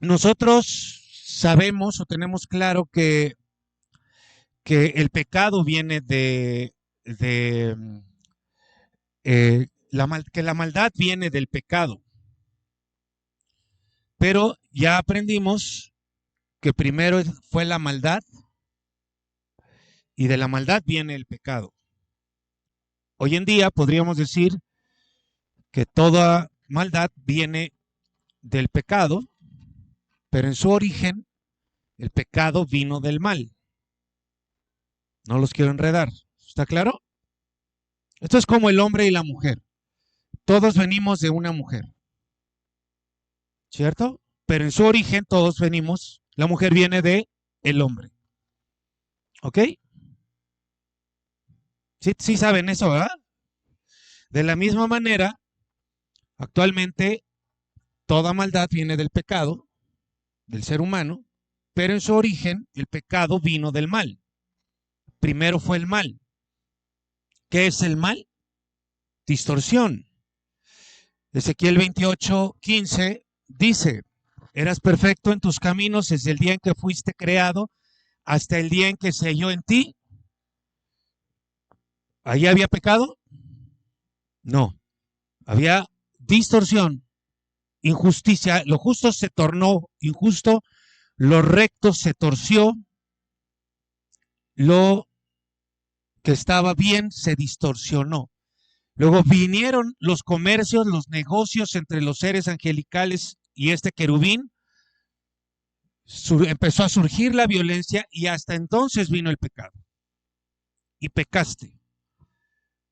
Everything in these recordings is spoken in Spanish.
nosotros sabemos o tenemos claro que el pecado viene de que la maldad viene del pecado, pero ya aprendimos que primero fue la maldad y de la maldad viene el pecado. Hoy en día podríamos decir que toda maldad viene del pecado, pero en su origen el pecado vino del mal. No los quiero enredar, ¿está claro? Esto es como el hombre y la mujer. Todos venimos de una mujer, ¿cierto? Pero en su origen todos venimos, la mujer viene de el hombre. ¿Ok? Sí saben eso, ¿verdad? De la misma manera, actualmente toda maldad viene del pecado, del ser humano, pero en su origen el pecado vino del mal. Primero fue el mal. ¿Qué es el mal? Distorsión. Ezequiel 28:15 dice, eras perfecto en tus caminos desde el día en que fuiste creado hasta el día en que se halló en ti. ¿Ahí había pecado? No. Había distorsión, injusticia. Lo justo se tornó injusto, lo recto se torció, lo que estaba bien se distorsionó. Luego vinieron los comercios, los negocios entre los seres angelicales y este querubín. Empezó a surgir la violencia y hasta entonces vino el pecado. Y pecaste.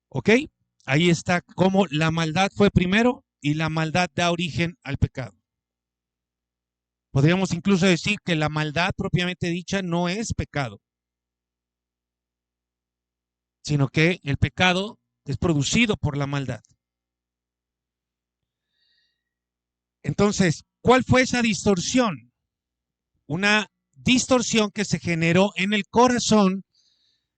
¿Ok? Ahí está cómo la maldad fue primero y la maldad da origen al pecado. Podríamos incluso decir que la maldad propiamente dicha no es pecado, sino que el pecado es producido por la maldad. Entonces, ¿cuál fue esa distorsión? Una distorsión que se generó en el corazón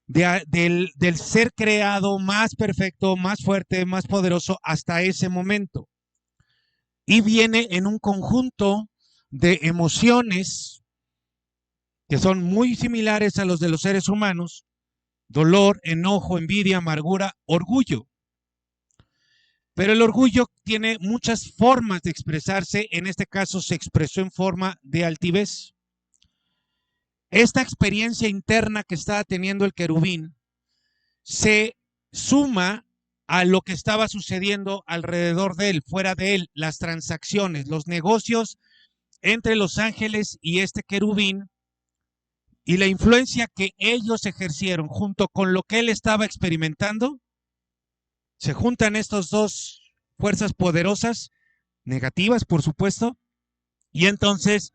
del ser creado más perfecto, más fuerte, más poderoso hasta ese momento. Y viene en un conjunto de emociones que son muy similares a los de los seres humanos: dolor, enojo, envidia, amargura, orgullo. Pero el orgullo tiene muchas formas de expresarse. En este caso se expresó en forma de altivez. Esta experiencia interna que estaba teniendo el querubín se suma a lo que estaba sucediendo alrededor de él, fuera de él, las transacciones, los negocios entre los ángeles y este querubín, y la influencia que ellos ejercieron junto con lo que él estaba experimentando. Se juntan estas dos fuerzas poderosas, negativas por supuesto, y entonces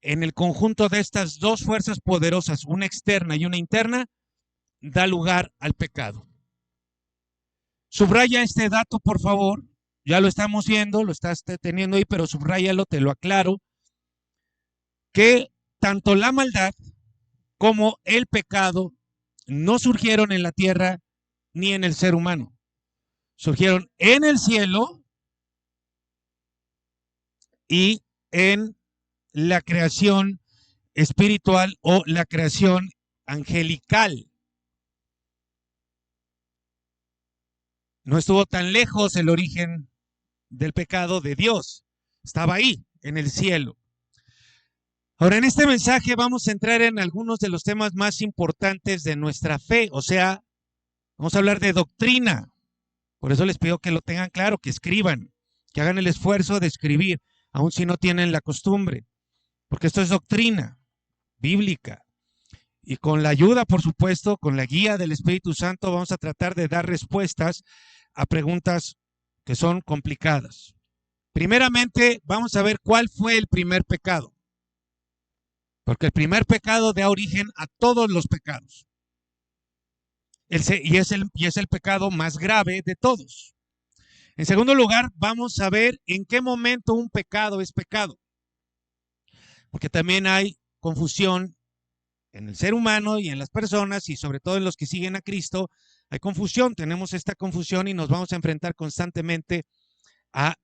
en el conjunto de estas dos fuerzas poderosas, una externa y una interna, da lugar al pecado. Subraya este dato, por favor. Ya lo estamos viendo, lo estás teniendo ahí, pero subráyalo, te lo aclaro, que tanto la maldad como el pecado no surgieron en la tierra ni en el ser humano. Surgieron en el cielo y en la creación espiritual o la creación angelical. No estuvo tan lejos el origen del pecado de Dios. Estaba ahí, en el cielo. Ahora, en este mensaje vamos a entrar en algunos de los temas más importantes de nuestra fe. O sea, vamos a hablar de doctrina. Por eso les pido que lo tengan claro, que escriban, que hagan el esfuerzo de escribir, aun si no tienen la costumbre. Porque esto es doctrina bíblica. Y con la ayuda, por supuesto, con la guía del Espíritu Santo, vamos a tratar de dar respuestas a preguntas que son complicadas. Primeramente, vamos a ver cuál fue el primer pecado. Porque el primer pecado da origen a todos los pecados. Y es el pecado más grave de todos. En segundo lugar, vamos a ver en qué momento un pecado es pecado. Porque también hay confusión en el ser humano y en las personas, y sobre todo en los que siguen a Cristo. Hay confusión, tenemos esta confusión y nos vamos a enfrentar constantemente a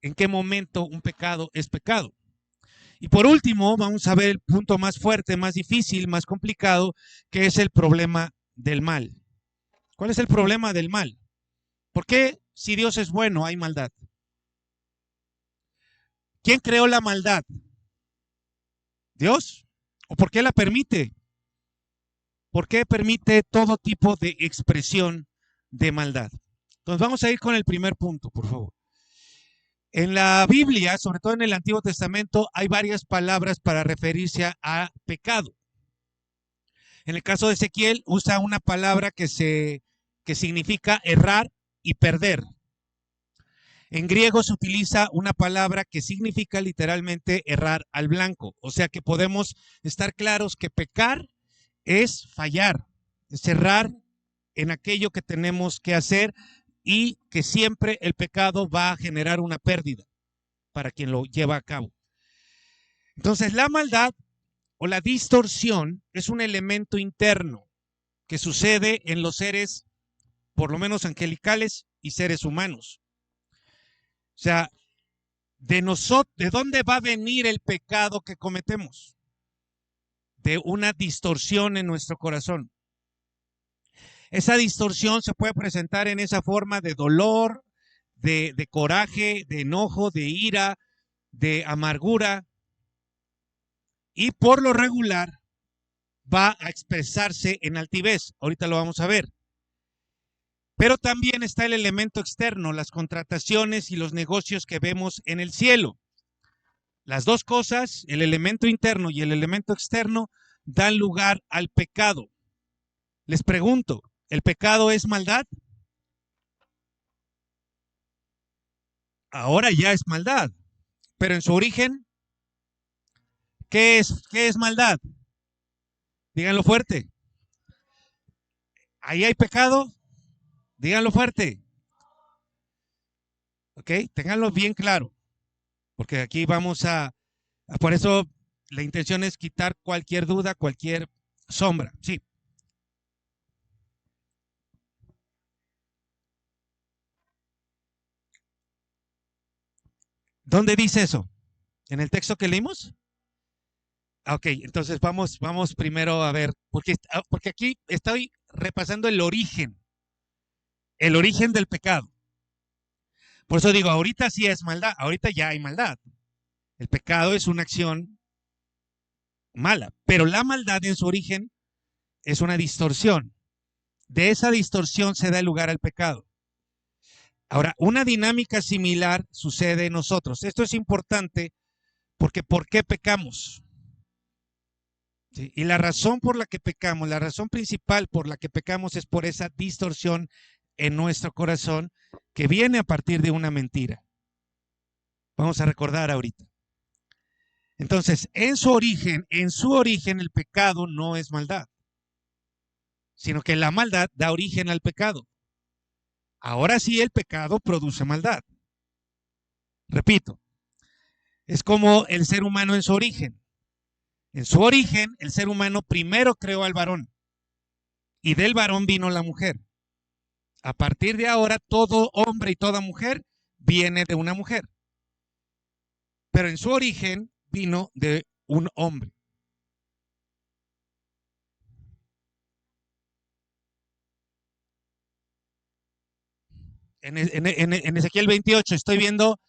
en qué momento un pecado es pecado. Y por último, vamos a ver el punto más fuerte, más difícil, más complicado, que es el problema del mal. ¿Cuál es el problema del mal? ¿Por qué si Dios es bueno hay maldad? ¿Quién creó la maldad? ¿Dios? ¿O por qué la permite? ¿Por qué permite todo tipo de expresión de maldad? Entonces vamos a ir con el primer punto, por favor. En la Biblia, sobre todo en el Antiguo Testamento, hay varias palabras para referirse a pecado. En el caso de Ezequiel, usa una palabra que significa errar y perder. En griego se utiliza una palabra que significa literalmente errar al blanco. O sea que podemos estar claros que pecar es fallar, es errar en aquello que tenemos que hacer y que siempre el pecado va a generar una pérdida para quien lo lleva a cabo. Entonces, la maldad o la distorsión es un elemento interno que sucede en los seres, por lo menos angelicales y seres humanos. O sea, ¿de dónde va a venir el pecado que cometemos? De una distorsión en nuestro corazón. Esa distorsión se puede presentar en esa forma de dolor, de coraje, de enojo, de ira, de amargura. Y por lo regular va a expresarse en altivez. Ahorita lo vamos a ver. Pero también está el elemento externo, las contrataciones y los negocios que vemos en el cielo. Las dos cosas, el elemento interno y el elemento externo, dan lugar al pecado. Les pregunto, ¿el pecado es maldad? Ahora ya es maldad, pero en su origen, ¿qué es maldad? Díganlo fuerte. ¿Ahí hay pecado? Díganlo fuerte. ¿Ok? Ténganlo bien claro, porque aquí por eso la intención es quitar cualquier duda, cualquier sombra. Sí. ¿Dónde dice eso? ¿En el texto que leímos? Ok, entonces vamos primero a ver, porque aquí estoy repasando el origen del pecado. Por eso digo, ahorita sí es maldad, ahorita ya hay maldad. El pecado es una acción mala, pero la maldad en su origen es una distorsión. De esa distorsión se da lugar al pecado. Ahora, una dinámica similar sucede en nosotros. Esto es importante porque ¿por qué pecamos? ¿Sí? Y la razón por la que pecamos, la razón principal por la que pecamos es por esa distorsión en nuestro corazón que viene a partir de una mentira. Vamos a recordar ahorita. Entonces, en su origen el pecado no es maldad, sino que la maldad da origen al pecado. Ahora sí el pecado produce maldad. Repito, es como el ser humano en su origen. En su origen, el ser humano primero creó al varón y del varón vino la mujer. A partir de ahora, todo hombre y toda mujer viene de una mujer. Pero en su origen vino de un hombre. En Ezequiel 28 estoy viendo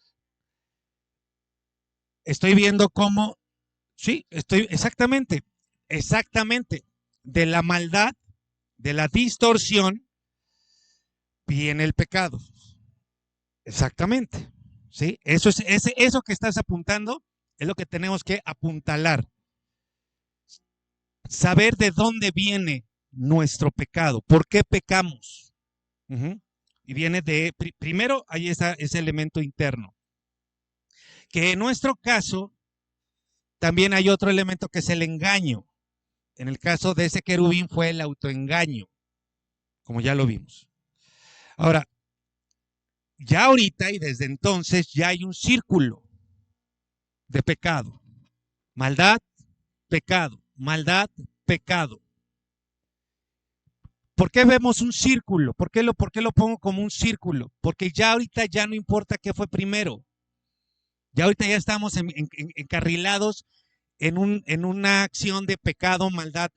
cómo, sí, exactamente, de la maldad, de la distorsión, viene el pecado. Exactamente. ¿Sí? Eso que estás apuntando es lo que tenemos que apuntalar. Saber de dónde viene nuestro pecado, por qué pecamos. Y viene primero hay ese elemento interno. Que en nuestro caso también hay otro elemento que es el engaño. En el caso de ese querubín fue el autoengaño, como ya lo vimos. Ahora, ya ahorita y desde entonces ya hay un círculo de pecado. Maldad, pecado, maldad, pecado. ¿Por qué vemos un círculo? ¿Por qué lo pongo como un círculo? Porque ya ahorita ya no importa qué fue primero. Ya ahorita ya estamos encarrilados en una acción de pecado, maldad,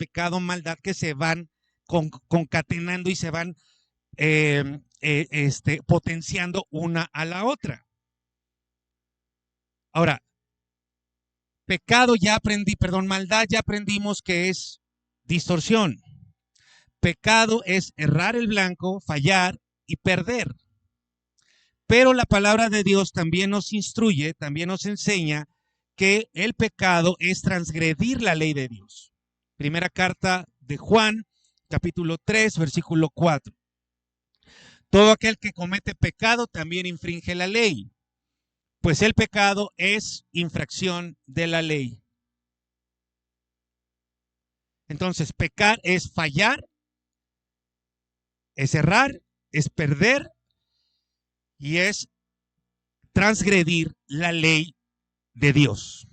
que se van concatenando y se van potenciando una a la otra. Ahora, maldad ya aprendimos que es distorsión. Pecado es errar el blanco, fallar y perder. Pero la palabra de Dios también nos instruye, también nos enseña que el pecado es transgredir la ley de Dios. Primera carta de Juan, capítulo 3, versículo 4. Todo aquel que comete pecado también infringe la ley, pues el pecado es infracción de la ley. Entonces, pecar es fallar, es errar, es perder y es transgredir la ley de Dios.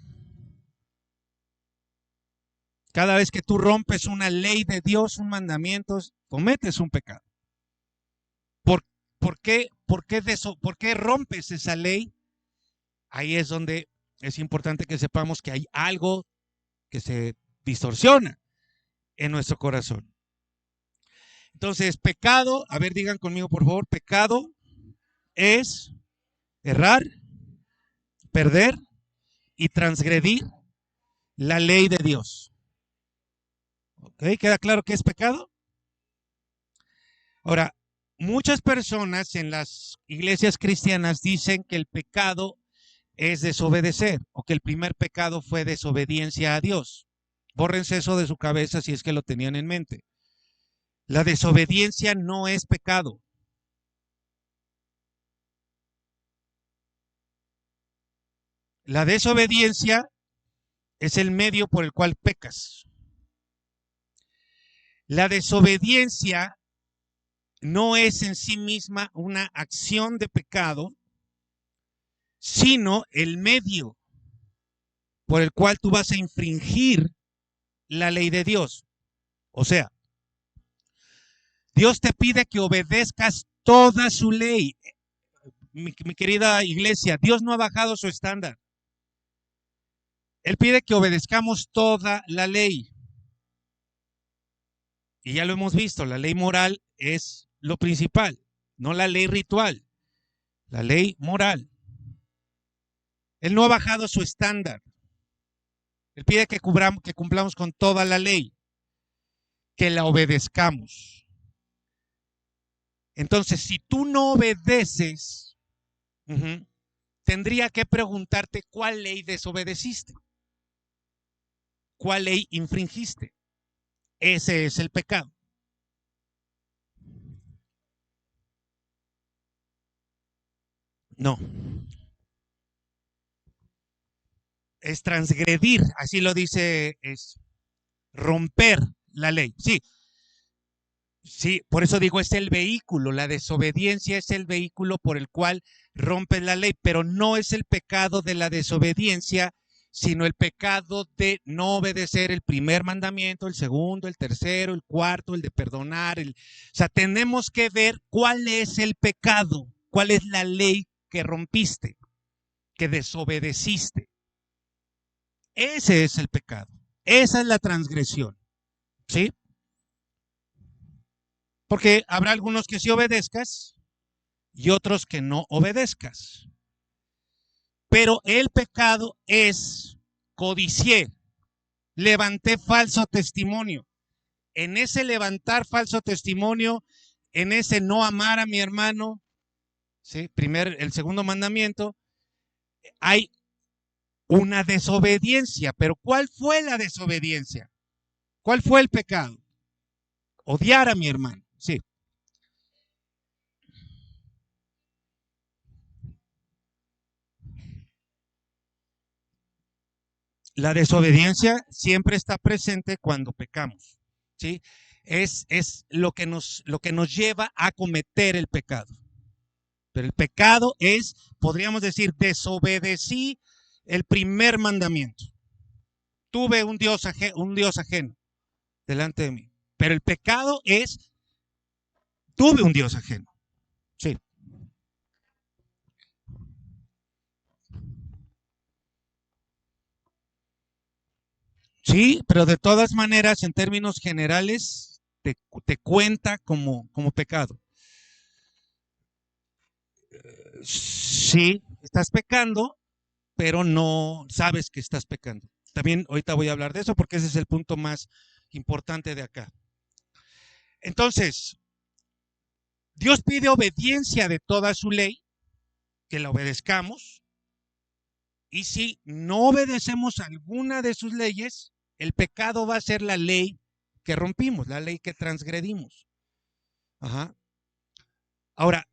Cada vez que tú rompes una ley de Dios, un mandamiento, cometes un pecado. ¿Por qué rompes esa ley? Ahí es donde es importante que sepamos que hay algo que se distorsiona en nuestro corazón. Entonces, pecado, a ver, digan conmigo por favor, pecado es errar, perder y transgredir la ley de Dios. ¿Ok? ¿Queda claro qué es pecado? Ahora, muchas personas en las iglesias cristianas dicen que el pecado es desobedecer o que el primer pecado fue desobediencia a Dios. Bórrense eso de su cabeza si es que lo tenían en mente. La desobediencia no es pecado. La desobediencia es el medio por el cual pecas. La desobediencia no es en sí misma una acción de pecado, sino el medio por el cual tú vas a infringir la ley de Dios. O sea, Dios te pide que obedezcas toda su ley. Mi querida iglesia, Dios no ha bajado su estándar. Él pide que obedezcamos toda la ley. Y ya lo hemos visto, la ley moral es lo principal, no la ley ritual, la ley moral. Él no ha bajado su estándar. Él pide que cumplamos con toda la ley, que la obedezcamos. Entonces, si tú no obedeces, tendría que preguntarte cuál ley desobedeciste, cuál ley infringiste. Ese es el pecado. No. Es transgredir, así lo dice, es romper la ley. Sí, sí, por eso digo, es el vehículo, la desobediencia es el vehículo por el cual rompes la ley, pero no es el pecado de la desobediencia, sino el pecado de no obedecer el primer mandamiento, el segundo, el tercero, el cuarto, el de perdonar. O sea, tenemos que ver cuál es el pecado, cuál es la ley que rompiste, que desobedeciste. Ese es el pecado, esa es la transgresión, ¿sí? Porque habrá algunos que sí obedezcas y otros que no obedezcas. Pero el pecado es codicié, levanté falso testimonio. En ese levantar falso testimonio, en ese no amar a mi hermano, ¿sí? El segundo mandamiento, hay una desobediencia. Pero ¿cuál fue la desobediencia? ¿Cuál fue el pecado? Odiar a mi hermano, sí. La desobediencia siempre está presente cuando pecamos, ¿sí? Es lo que nos lleva a cometer el pecado. Pero el pecado es, podríamos decir, desobedecí el primer mandamiento. Tuve un Dios ajeno delante de mí. Pero el pecado es, tuve un Dios ajeno. Sí. Sí, pero de todas maneras, en términos generales, te cuenta como pecado. Sí, estás pecando, pero no sabes que estás pecando. También ahorita voy a hablar de eso porque ese es el punto más importante de acá. Entonces, Dios pide obediencia de toda su ley, que la obedezcamos, y si no obedecemos alguna de sus leyes, el pecado va a ser la ley que rompimos, la ley que transgredimos. Ajá. Ahora,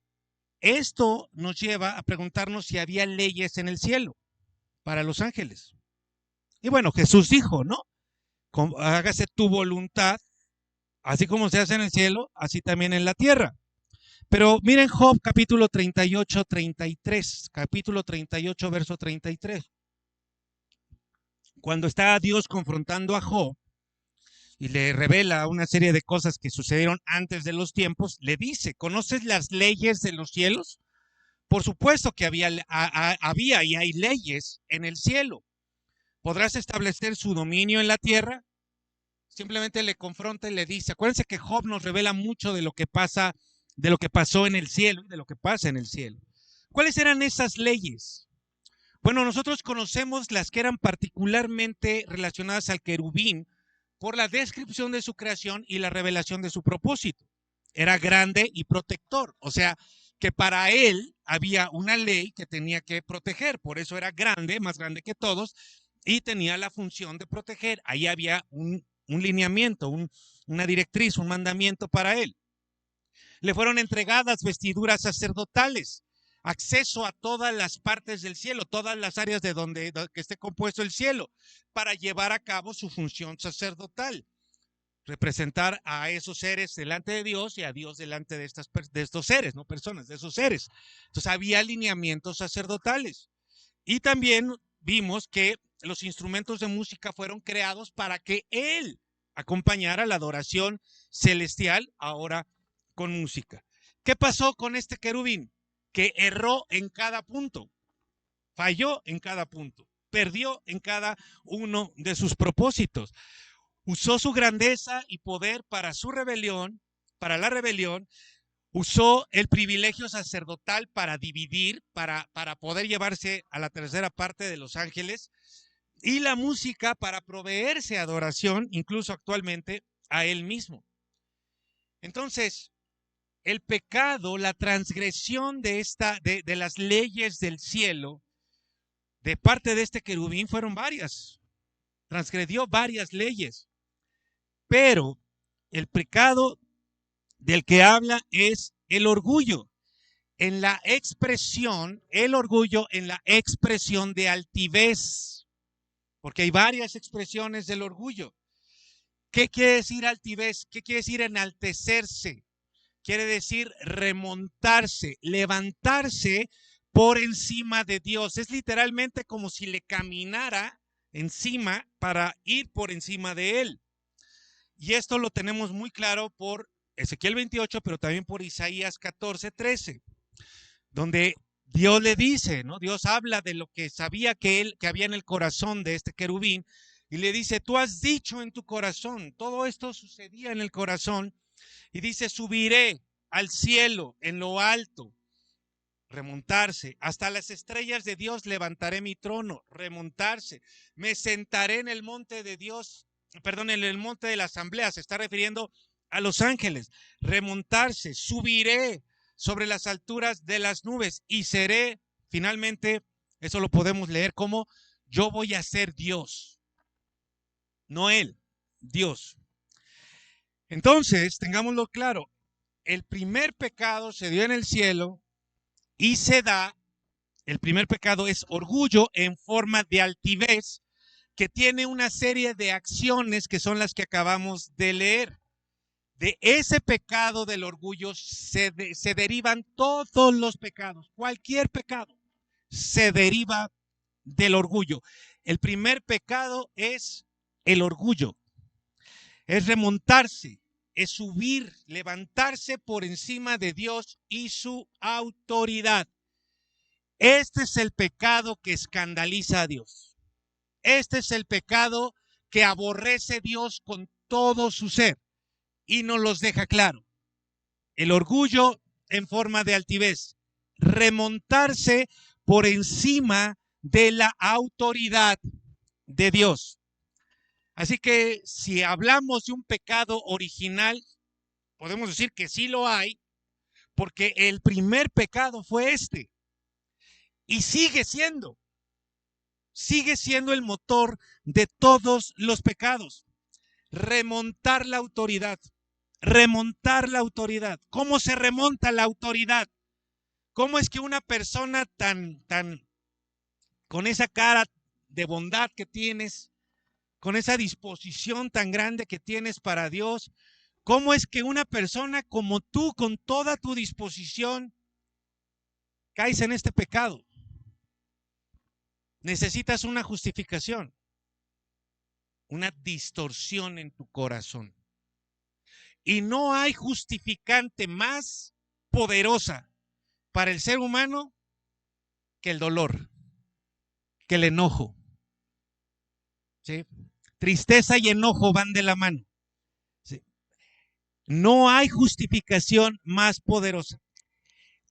esto nos lleva a preguntarnos si había leyes en el cielo para los ángeles. Y bueno, Jesús dijo, ¿no? Hágase tu voluntad, así como se hace en el cielo, así también en la tierra. Pero miren Job capítulo 38, 33, capítulo 38, verso 33. Cuando está Dios confrontando a Job y le revela una serie de cosas que sucedieron antes de los tiempos, le dice, ¿conoces las leyes de los cielos? Por supuesto que había y hay leyes en el cielo. ¿Podrás establecer su dominio en la tierra? Simplemente le confronta y le dice, acuérdense que Job nos revela mucho de lo que pasa, de lo que pasó en el cielo y de lo que pasa en el cielo. ¿Cuáles eran esas leyes? Bueno, nosotros conocemos las que eran particularmente relacionadas al querubín por la descripción de su creación y la revelación de su propósito. Era grande y protector, o sea, que para él había una ley que tenía que proteger, por eso era grande, más grande que todos, y tenía la función de proteger. Ahí había un lineamiento, una directriz, un mandamiento para él. Le fueron entregadas vestiduras sacerdotales, acceso a todas las partes del cielo, todas las áreas de donde que esté compuesto el cielo, para llevar a cabo su función sacerdotal, representar a esos seres delante de Dios y a Dios delante de estos seres, no personas, de esos seres. Entonces había alineamientos sacerdotales. Y también vimos que los instrumentos de música fueron creados para que Él acompañara la adoración celestial, ahora con música. ¿Qué pasó con este querubín? Que erró en cada punto, falló en cada punto, perdió en cada uno de sus propósitos. Usó su grandeza y poder para su rebelión, para la rebelión, usó el privilegio sacerdotal para dividir, para poder llevarse a la tercera parte de los ángeles, y la música para proveerse adoración, incluso actualmente, a él mismo. Entonces, el pecado, la transgresión de las leyes del cielo, de parte de este querubín, fueron varias. Transgredió varias leyes. Pero el pecado del que habla es el orgullo. En la expresión, el orgullo en la expresión de altivez, porque hay varias expresiones del orgullo. ¿Qué quiere decir altivez? ¿Qué quiere decir enaltecerse? Quiere decir remontarse, levantarse por encima de Dios. Es literalmente como si le caminara encima para ir por encima de él. Y esto lo tenemos muy claro por Ezequiel 28, pero también por Isaías 14, 13. Donde Dios le dice, ¿no? Dios habla de lo que sabía que había en el corazón de este querubín y le dice, tú has dicho en tu corazón, todo esto sucedía en el corazón, y dice, subiré al cielo en lo alto, remontarse, hasta las estrellas de Dios levantaré mi trono, remontarse, me sentaré en el monte de Dios, perdón, en el monte de la asamblea, se está refiriendo a los ángeles, remontarse, subiré sobre las alturas de las nubes y seré, finalmente, eso lo podemos leer como, yo voy a ser Dios, no él, Dios. Entonces, tengámoslo claro, el primer pecado se dio en el cielo y se da, el primer pecado es orgullo en forma de altivez, que tiene una serie de acciones que son las que acabamos de leer. De ese pecado del orgullo se derivan todos los pecados, cualquier pecado se deriva del orgullo. El primer pecado es el orgullo, es remontarse, es subir, levantarse por encima de Dios y su autoridad. Este es el pecado que escandaliza a Dios. Este es el pecado que aborrece Dios con todo su ser y nos los deja claro. El orgullo en forma de altivez, remontarse por encima de la autoridad de Dios. Así que si hablamos de un pecado original, podemos decir que sí lo hay, porque el primer pecado fue este. Y sigue siendo el motor de todos los pecados. Remontar la autoridad. Remontar la autoridad. ¿Cómo se remonta la autoridad? ¿Cómo es que una persona con esa cara de bondad que tienes, con esa disposición tan grande que tienes para Dios, cómo es que una persona como tú, con toda tu disposición, caes en este pecado? Necesitas una justificación, una distorsión en tu corazón. Y no hay justificante más poderosa para el ser humano que el dolor, que el enojo. ¿Sí? Tristeza y enojo van de la mano. ¿Sí? No hay justificación más poderosa.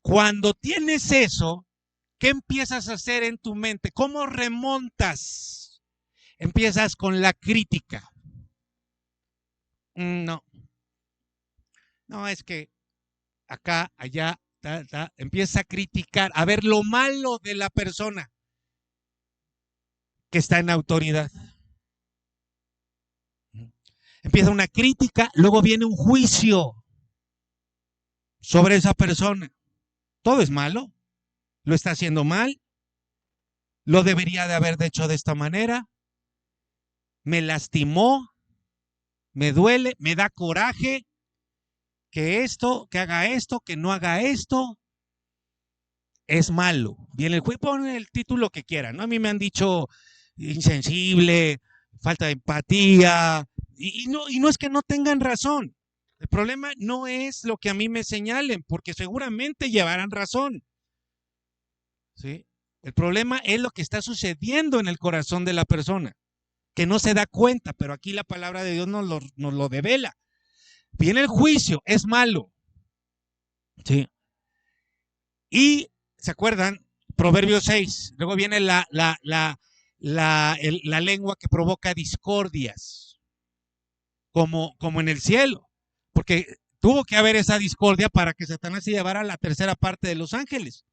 Cuando tienes eso, ¿qué empiezas a hacer en tu mente? ¿Cómo remontas? Empiezas con la crítica. No, es que acá, allá, empieza a criticar, a ver lo malo de la persona que está en autoridad. Empieza una crítica, luego viene un juicio sobre esa persona. Todo es malo, lo está haciendo mal, lo debería de haber hecho de esta manera, me lastimó, me duele, me da coraje que haga esto, que no haga esto. Es malo. Viene el juez, pone el título que quieran, ¿no? A mí me han dicho insensible, falta de empatía, y no es que no tengan razón. El problema no es lo que a mí me señalen, porque seguramente llevarán razón. ¿Sí? El problema es lo que está sucediendo en el corazón de la persona, que no se da cuenta, pero aquí la palabra de Dios nos lo devela. Viene el juicio, es malo. ¿Sí? Y, ¿se acuerdan? Proverbios 6, luego viene la lengua que provoca discordias, como en el cielo, porque tuvo que haber esa discordia para que Satanás se llevara la tercera parte de los ángeles.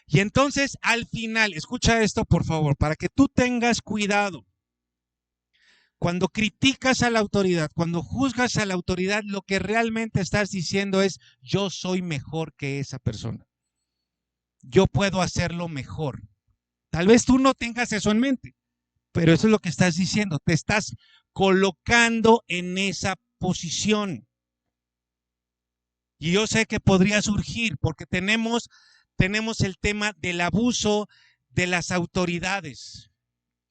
Y entonces, al final, escucha esto por favor, para que tú tengas cuidado. Cuando criticas a la autoridad, cuando juzgas a la autoridad, lo que realmente estás diciendo es: yo soy mejor que esa persona. Yo puedo hacerlo mejor. Tal vez tú no tengas eso en mente, pero eso es lo que estás diciendo. Te estás colocando en esa posición. Y yo sé que podría surgir porque tenemos el tema del abuso de las autoridades.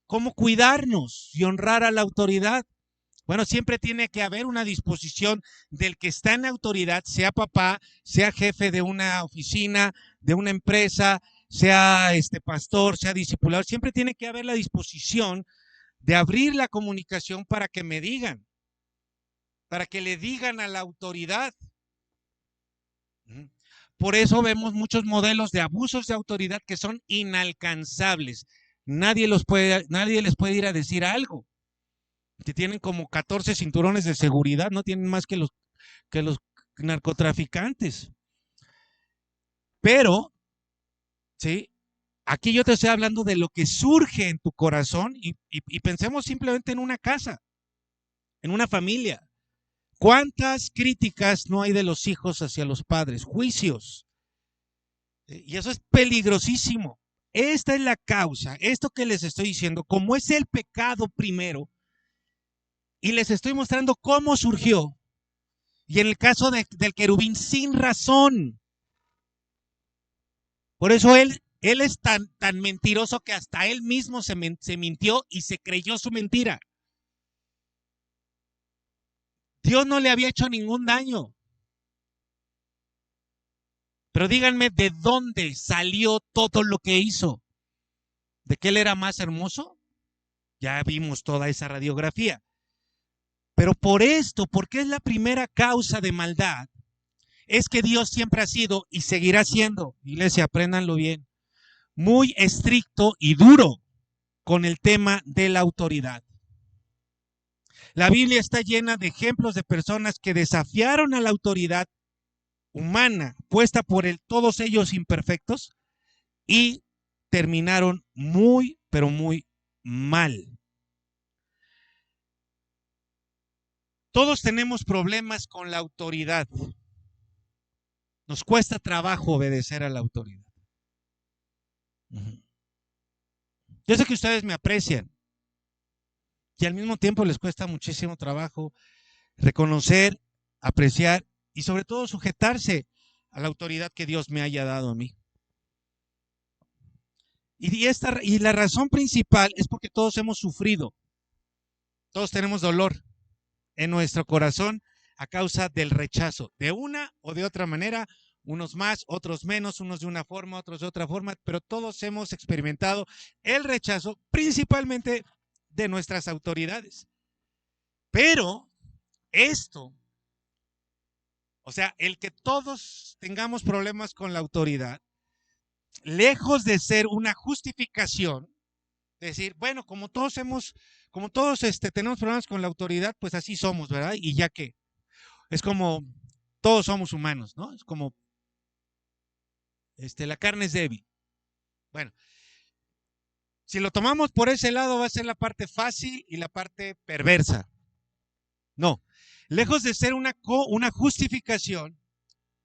¿Cómo cuidarnos y honrar a la autoridad? Bueno, siempre tiene que haber una disposición del que está en autoridad, sea papá, sea jefe de una oficina, de una empresa, sea pastor, sea discipulador. Siempre tiene que haber la disposición de abrir la comunicación para que me digan, para que le digan a la autoridad. Por eso vemos muchos modelos de abusos de autoridad que son inalcanzables. Nadie les puede ir a decir algo. Que tienen como 14 cinturones de seguridad, no tienen más que los narcotraficantes. Pero, ¿sí? Aquí yo te estoy hablando de lo que surge en tu corazón y pensemos simplemente en una casa, en una familia. ¿Cuántas críticas no hay de los hijos hacia los padres? Juicios. Y eso es peligrosísimo. Esta es la causa, esto que les estoy diciendo, como es el pecado primero, y les estoy mostrando cómo surgió. Y en el caso del querubín, sin razón. Por eso él es tan mentiroso que hasta él mismo se mintió y se creyó su mentira. Dios no le había hecho ningún daño. Pero díganme, ¿de dónde salió todo lo que hizo? ¿De que él era más hermoso? Ya vimos toda esa radiografía. Pero por esto, porque es la primera causa de maldad, es que Dios siempre ha sido y seguirá siendo, iglesia, apréndanlo bien, muy estricto y duro con el tema de la autoridad. La Biblia está llena de ejemplos de personas que desafiaron a la autoridad humana puesta por todos ellos imperfectos y terminaron muy, pero muy mal. Todos tenemos problemas con la autoridad. Nos cuesta trabajo obedecer a la autoridad. Yo sé que ustedes me aprecian y al mismo tiempo les cuesta muchísimo trabajo reconocer, apreciar y sobre todo sujetarse a la autoridad que Dios me haya dado a mí. Y la razón principal es porque todos hemos sufrido, todos tenemos dolor en nuestro corazón a causa del rechazo, de una o de otra manera, unos más, otros menos, unos de una forma, otros de otra forma, pero todos hemos experimentado el rechazo principalmente de nuestras autoridades. Pero esto, o sea, el que todos tengamos problemas con la autoridad, lejos de ser una justificación, de decir, bueno, como todos tenemos problemas con la autoridad, pues así somos, ¿verdad? Y ya que es como todos somos humanos, ¿no? Es como la carne es débil. Bueno, si lo tomamos por ese lado va a ser la parte fácil y la parte perversa. No, lejos de ser una justificación,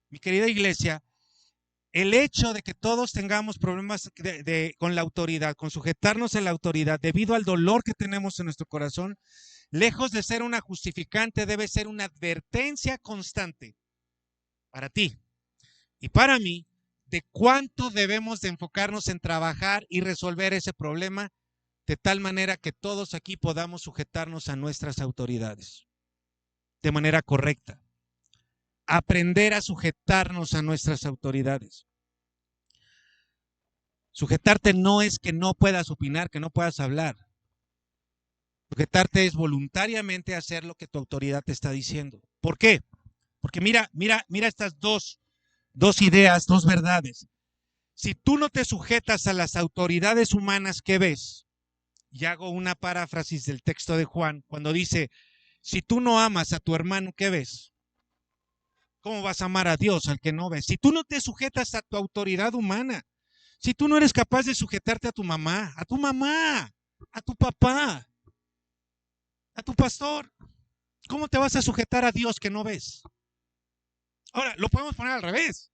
mi querida iglesia, el hecho de que todos tengamos problemas con la autoridad, con sujetarnos a la autoridad, debido al dolor que tenemos en nuestro corazón, lejos de ser una justificante, debe ser una advertencia constante para ti y para mí de cuánto debemos de enfocarnos en trabajar y resolver ese problema de tal manera que todos aquí podamos sujetarnos a nuestras autoridades de manera correcta. Aprender a sujetarnos a nuestras autoridades. Sujetarte no es que no puedas opinar, que no puedas hablar. Sujetarte es voluntariamente hacer lo que tu autoridad te está diciendo. ¿Por qué? Porque mira estas dos ideas, dos verdades. Si tú no te sujetas a las autoridades humanas que ves, y hago una paráfrasis del texto de Juan, cuando dice, si tú no amas a tu hermano que ves, ¿cómo vas a amar a Dios al que no ves? Si tú no te sujetas a tu autoridad humana, si tú no eres capaz de sujetarte a tu mamá, a tu papá, a tu pastor, ¿cómo te vas a sujetar a Dios que no ves? Ahora, lo podemos poner al revés.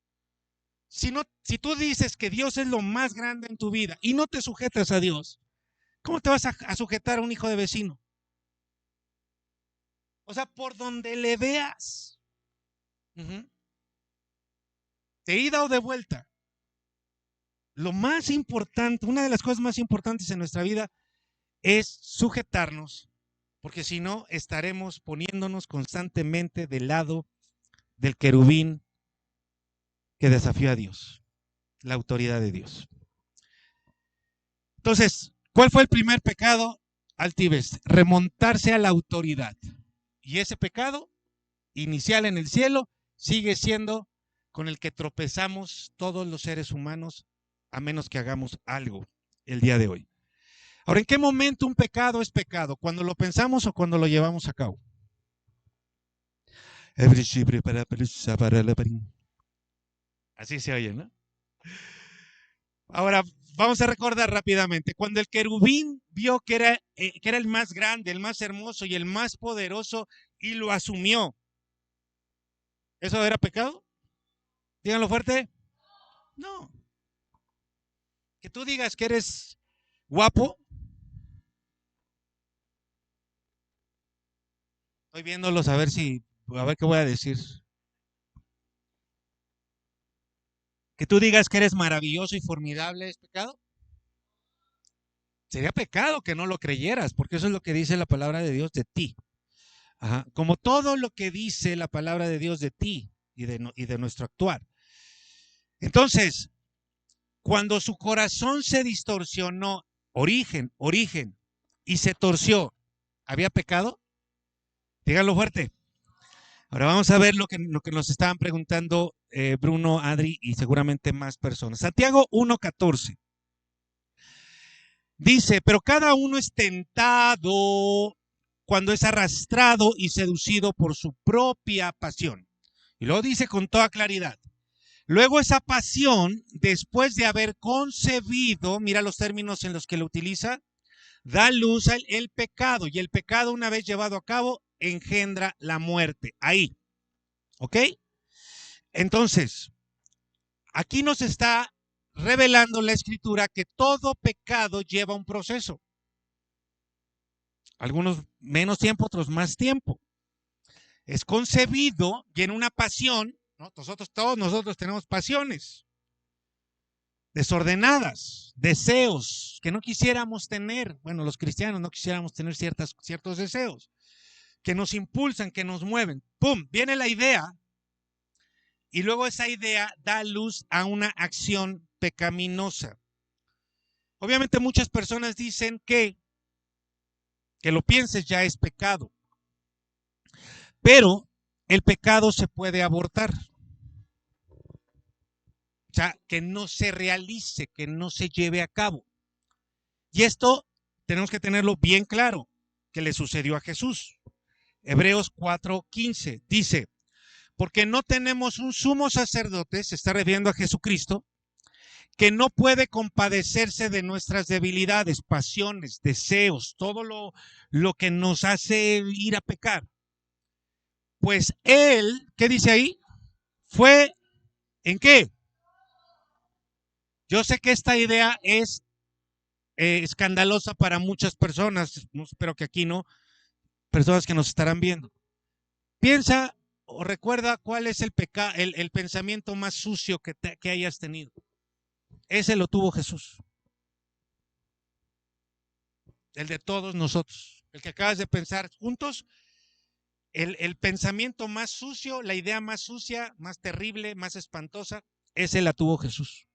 Si tú dices que Dios es lo más grande en tu vida y no te sujetas a Dios, ¿cómo te vas a sujetar a un hijo de vecino? O sea, por donde le veas, de ida o de vuelta, lo más importante, una de las cosas más importantes en nuestra vida es sujetarnos, porque si no estaremos poniéndonos constantemente del lado del querubín que desafió a Dios, la autoridad de Dios. Entonces, ¿cuál fue el primer pecado? Altivez, remontarse a la autoridad. Y ese pecado inicial en el cielo sigue siendo con el que tropezamos todos los seres humanos, a menos que hagamos algo el día de hoy. Ahora, ¿en qué momento un pecado es pecado? ¿Cuando lo pensamos o cuando lo llevamos a cabo? Así se oye, ¿no? Ahora, vamos a recordar rápidamente. Cuando el querubín vio que era el más grande, el más hermoso y el más poderoso y lo asumió, ¿eso era pecado? Díganlo fuerte. No. Que tú digas que eres guapo. Estoy viéndolos a ver qué voy a decir. Que tú digas que eres maravilloso y formidable, ¿es pecado? Sería pecado que no lo creyeras, porque eso es lo que dice la palabra de Dios de ti. Ajá. Como todo lo que dice la palabra de Dios de ti y de nuestro actuar. Entonces, cuando su corazón se distorsionó, origen, y se torció. ¿Había pecado? Díganlo fuerte. Ahora vamos a ver lo que nos estaban preguntando Bruno, Adri y seguramente más personas. Santiago 1:14 dice, pero cada uno es tentado cuando es arrastrado y seducido por su propia pasión. Y luego dice con toda claridad, luego esa pasión, después de haber concebido, mira los términos en los que lo utiliza, da luz al el pecado, y el pecado una vez llevado a cabo engendra la muerte. Ahí, ¿ok? Entonces, aquí nos está revelando la escritura que todo pecado lleva un proceso. Algunos menos tiempo, otros más tiempo. Es concebido y en una pasión, ¿no? Todos nosotros tenemos pasiones desordenadas, deseos que no quisiéramos tener. Bueno, los cristianos no quisiéramos tener ciertos deseos que nos impulsan, que nos mueven. ¡Pum! Viene la idea y luego esa idea da luz a una acción pecaminosa. Obviamente muchas personas dicen que lo pienses ya es pecado, pero el pecado se puede abortar. O sea, que no se realice, que no se lleve a cabo. Y esto tenemos que tenerlo bien claro, que le sucedió a Jesús. Hebreos 4:15 dice, porque no tenemos un sumo sacerdote, se está refiriendo a Jesucristo, que no puede compadecerse de nuestras debilidades, pasiones, deseos, todo lo que nos hace ir a pecar. Pues él, ¿qué dice ahí? Fue, ¿en qué? Yo sé que esta idea es escandalosa para muchas personas, espero que aquí no, personas que nos estarán viendo. Piensa o recuerda cuál es el pensamiento más sucio que hayas tenido. Ese lo tuvo Jesús. El de todos nosotros. El que acabas de pensar juntos, el pensamiento más sucio, la idea más sucia, más terrible, más espantosa, ese la tuvo Jesús.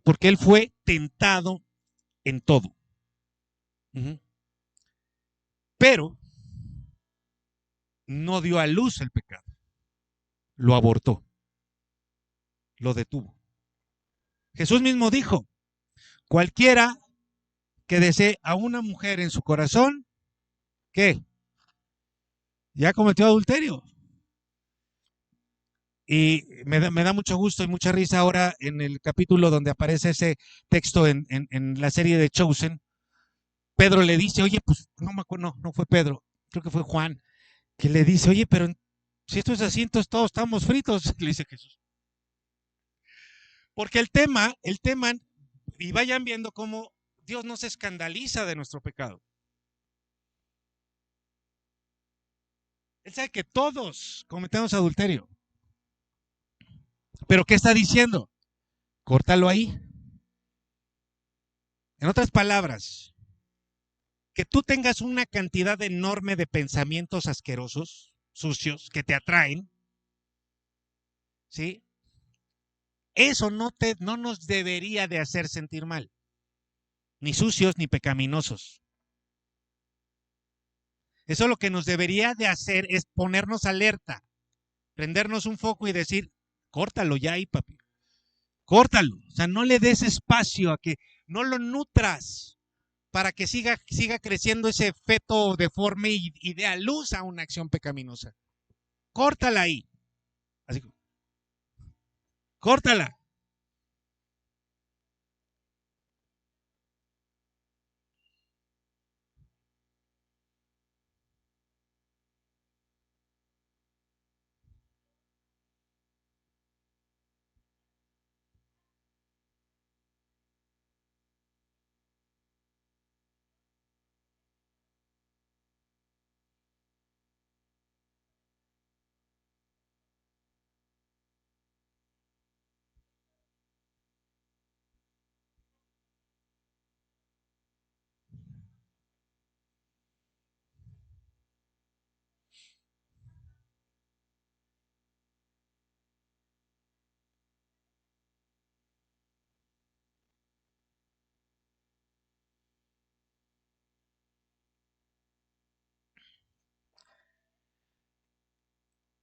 Porque él fue tentado en todo. Pero no dio a luz el pecado. Lo abortó. Lo detuvo. Jesús mismo dijo, cualquiera que desee a una mujer en su corazón, ¿qué? Ya cometió adulterio. Y me da mucho gusto y mucha risa ahora en el capítulo donde aparece ese texto en la serie de Chosen. Pedro le dice, oye, pues no me acuerdo, no fue Pedro, creo que fue Juan, que le dice, oye, pero si esto es así, entonces todos estamos fritos, le dice Jesús. Porque el tema, y vayan viendo cómo Dios no se escandaliza de nuestro pecado. Él sabe que todos cometemos adulterio. Pero ¿qué está diciendo? Córtalo ahí. En otras palabras, que tú tengas una cantidad enorme de pensamientos asquerosos, sucios, que te atraen, ¿sí? Eso no nos debería de hacer sentir mal, ni sucios ni pecaminosos. Eso lo que nos debería de hacer es ponernos alerta, prendernos un foco y decir, córtalo ya ahí, papi. Córtalo. O sea, no le des espacio a que, no lo nutras para que siga creciendo ese feto deforme y dé a luz a una acción pecaminosa. Córtala ahí. Así, córtala.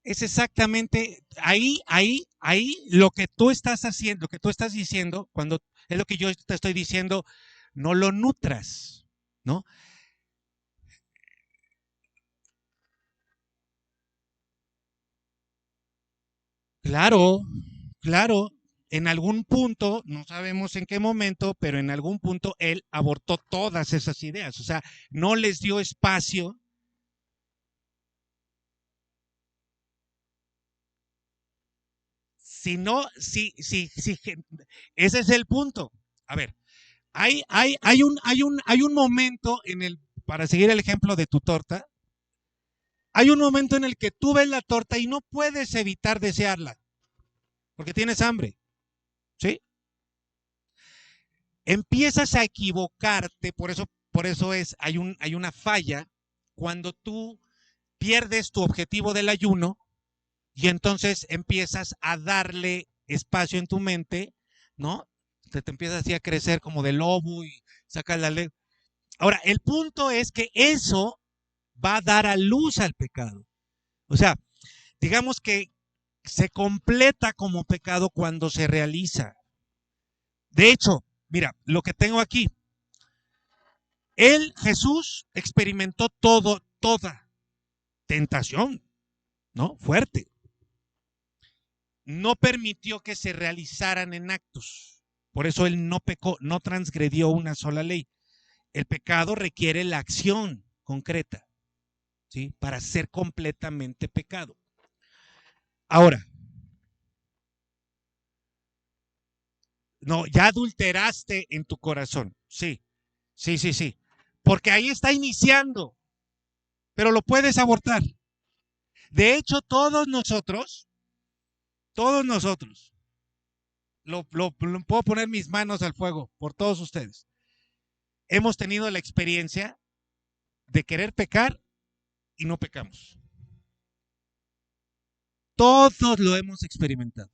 Es exactamente ahí lo que tú estás haciendo, lo que tú estás diciendo, cuando es lo que yo te estoy diciendo, no lo nutras, ¿no? Claro, claro, en algún punto, no sabemos en qué momento, pero en algún punto él abortó todas esas ideas, o sea, no les dio espacio. Si no, si, ese es el punto. A ver, hay un momento en el, para seguir el ejemplo de tu torta, hay un momento en el que tú ves la torta y no puedes evitar desearla, porque tienes hambre, ¿sí? Empiezas a equivocarte, por eso hay una falla cuando tú pierdes tu objetivo del ayuno y entonces empiezas a darle espacio en tu mente, ¿no? Te empiezas así a crecer como de lobo y sacas la ley. Ahora, el punto es que eso va a dar a luz al pecado. O sea, digamos que se completa como pecado cuando se realiza. De hecho, mira, lo que tengo aquí, él, Jesús, experimentó toda tentación, ¿no? Fuerte. No permitió que se realizaran en actos. Por eso él no pecó, no transgredió una sola ley. El pecado requiere la acción concreta, ¿sí? Para ser completamente pecado. Ahora, no, ya adulteraste en tu corazón. Sí, sí, sí, sí. Porque ahí está iniciando, pero lo puedes abortar. De hecho, todos nosotros, puedo poner mis manos al fuego por todos ustedes. Hemos tenido la experiencia de querer pecar y no pecamos. Todos lo hemos experimentado.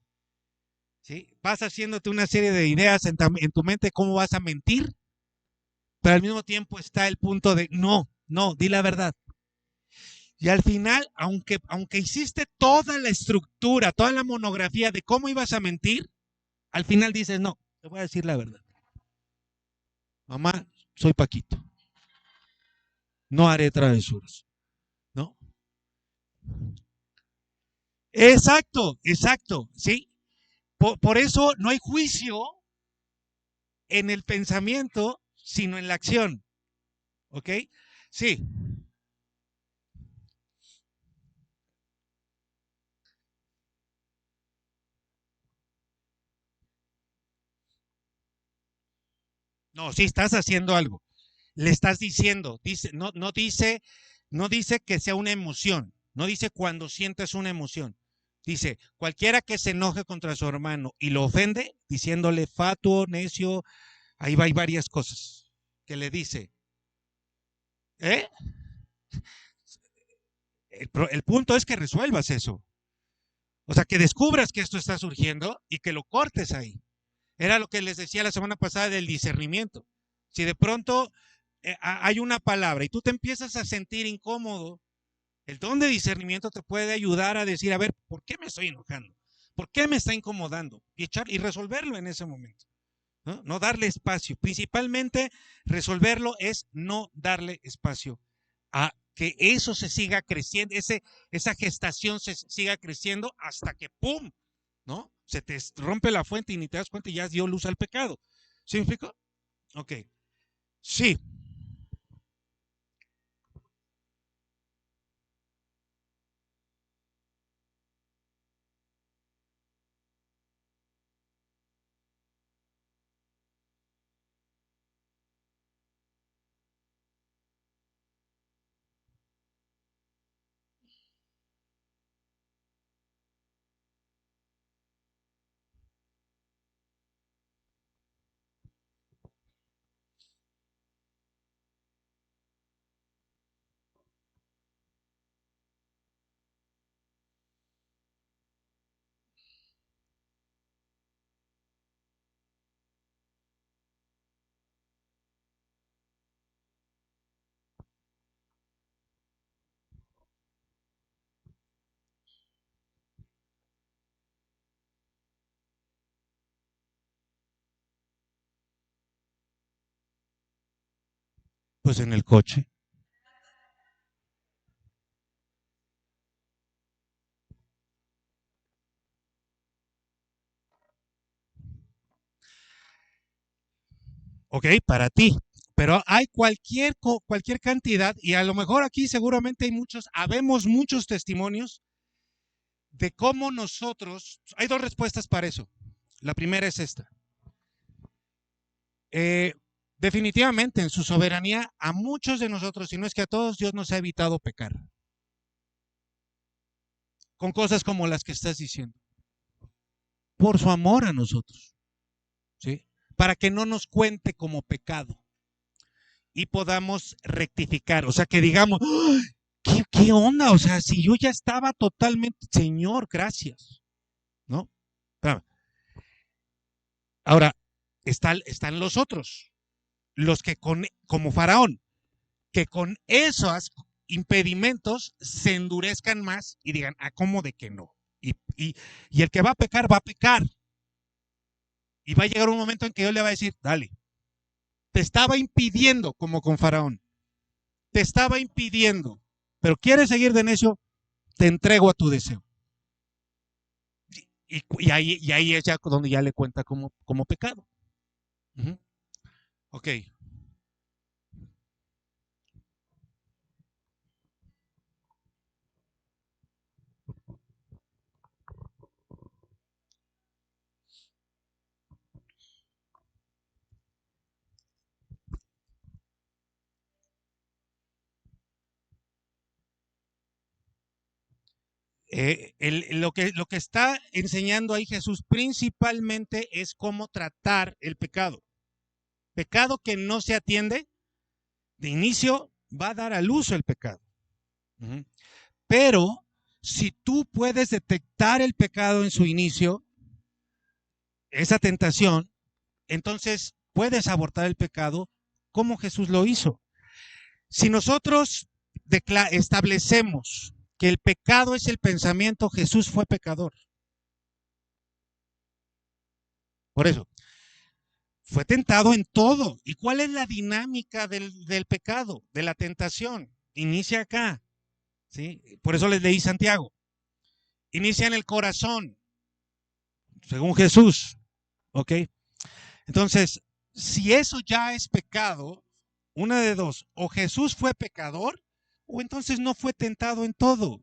¿Sí? Vas haciéndote una serie de ideas en tu mente cómo vas a mentir, pero al mismo tiempo está el punto de no, no, di la verdad. Y al final, aunque hiciste toda la estructura, toda la monografía de cómo ibas a mentir, al final dices, no, te voy a decir la verdad. Mamá, soy Paquito. No haré travesuras. ¿No? Exacto, exacto, ¿sí? Por eso no hay juicio en el pensamiento, sino en la acción. ¿Ok? Sí. No, sí estás haciendo algo. Le estás diciendo, no dice que sea una emoción, no dice cuando sientes una emoción. Dice, cualquiera que se enoje contra su hermano y lo ofende, diciéndole fatuo, necio, ahí va, hay varias cosas que le dice. ¿Eh? El punto es que resuelvas eso. O sea, que descubras que esto está surgiendo y que lo cortes ahí. Era lo que les decía la semana pasada del discernimiento. Si de pronto hay una palabra y tú te empiezas a sentir incómodo, el don de discernimiento te puede ayudar a decir, a ver, ¿por qué me estoy enojando? ¿Por qué me está incomodando? Y resolverlo en ese momento. ¿No? No darle espacio. Principalmente resolverlo es no darle espacio a que eso se siga creciendo, esa gestación se siga creciendo hasta que ¡pum! ¿No? Se te rompe la fuente y ni te das cuenta y ya dio luz al pecado. ¿Sí me explico? Ok. Sí, Pues en el coche. Ok, para ti. Pero hay cualquier cantidad, y a lo mejor aquí seguramente habemos muchos testimonios de cómo nosotros, hay dos respuestas para eso. La primera es esta. Eh, Definitivamente en su soberanía a muchos de nosotros, si no es que a todos, Dios nos ha evitado pecar con cosas como las que estás diciendo, por su amor a nosotros, ¿sí? Para que no nos cuente como pecado y podamos rectificar, o sea, que digamos, ¡oh! ¿Qué onda? O sea, si yo ya estaba totalmente, Señor, gracias, ¿no? Ahora, están los otros, los que como Faraón, que con esos impedimentos se endurezcan más y digan, ¿cómo de que no? Y el que va a pecar, va a pecar. Y va a llegar un momento en que Dios le va a decir, dale, te estaba impidiendo, como con Faraón, te estaba impidiendo, pero quieres seguir de necio, te entrego a tu deseo. Y ahí es ya donde ya le cuenta como pecado. Uh-huh. Ok. Lo que está enseñando ahí Jesús principalmente es cómo tratar el pecado. Pecado que no se atiende, de inicio va a dar al uso el pecado. Uh-huh. Pero si tú puedes detectar el pecado en su inicio, esa tentación, entonces puedes abortar el pecado como Jesús lo hizo. Si nosotros establecemos que el pecado es el pensamiento, Jesús fue pecador. Por eso, fue tentado en todo. ¿Y cuál es la dinámica del pecado, de la tentación? Inicia acá, ¿sí? Por eso les leí Santiago. Inicia en el corazón, según Jesús, ¿ok? Entonces, si eso ya es pecado, una de dos, o Jesús fue pecador, o entonces no fue tentado en todo.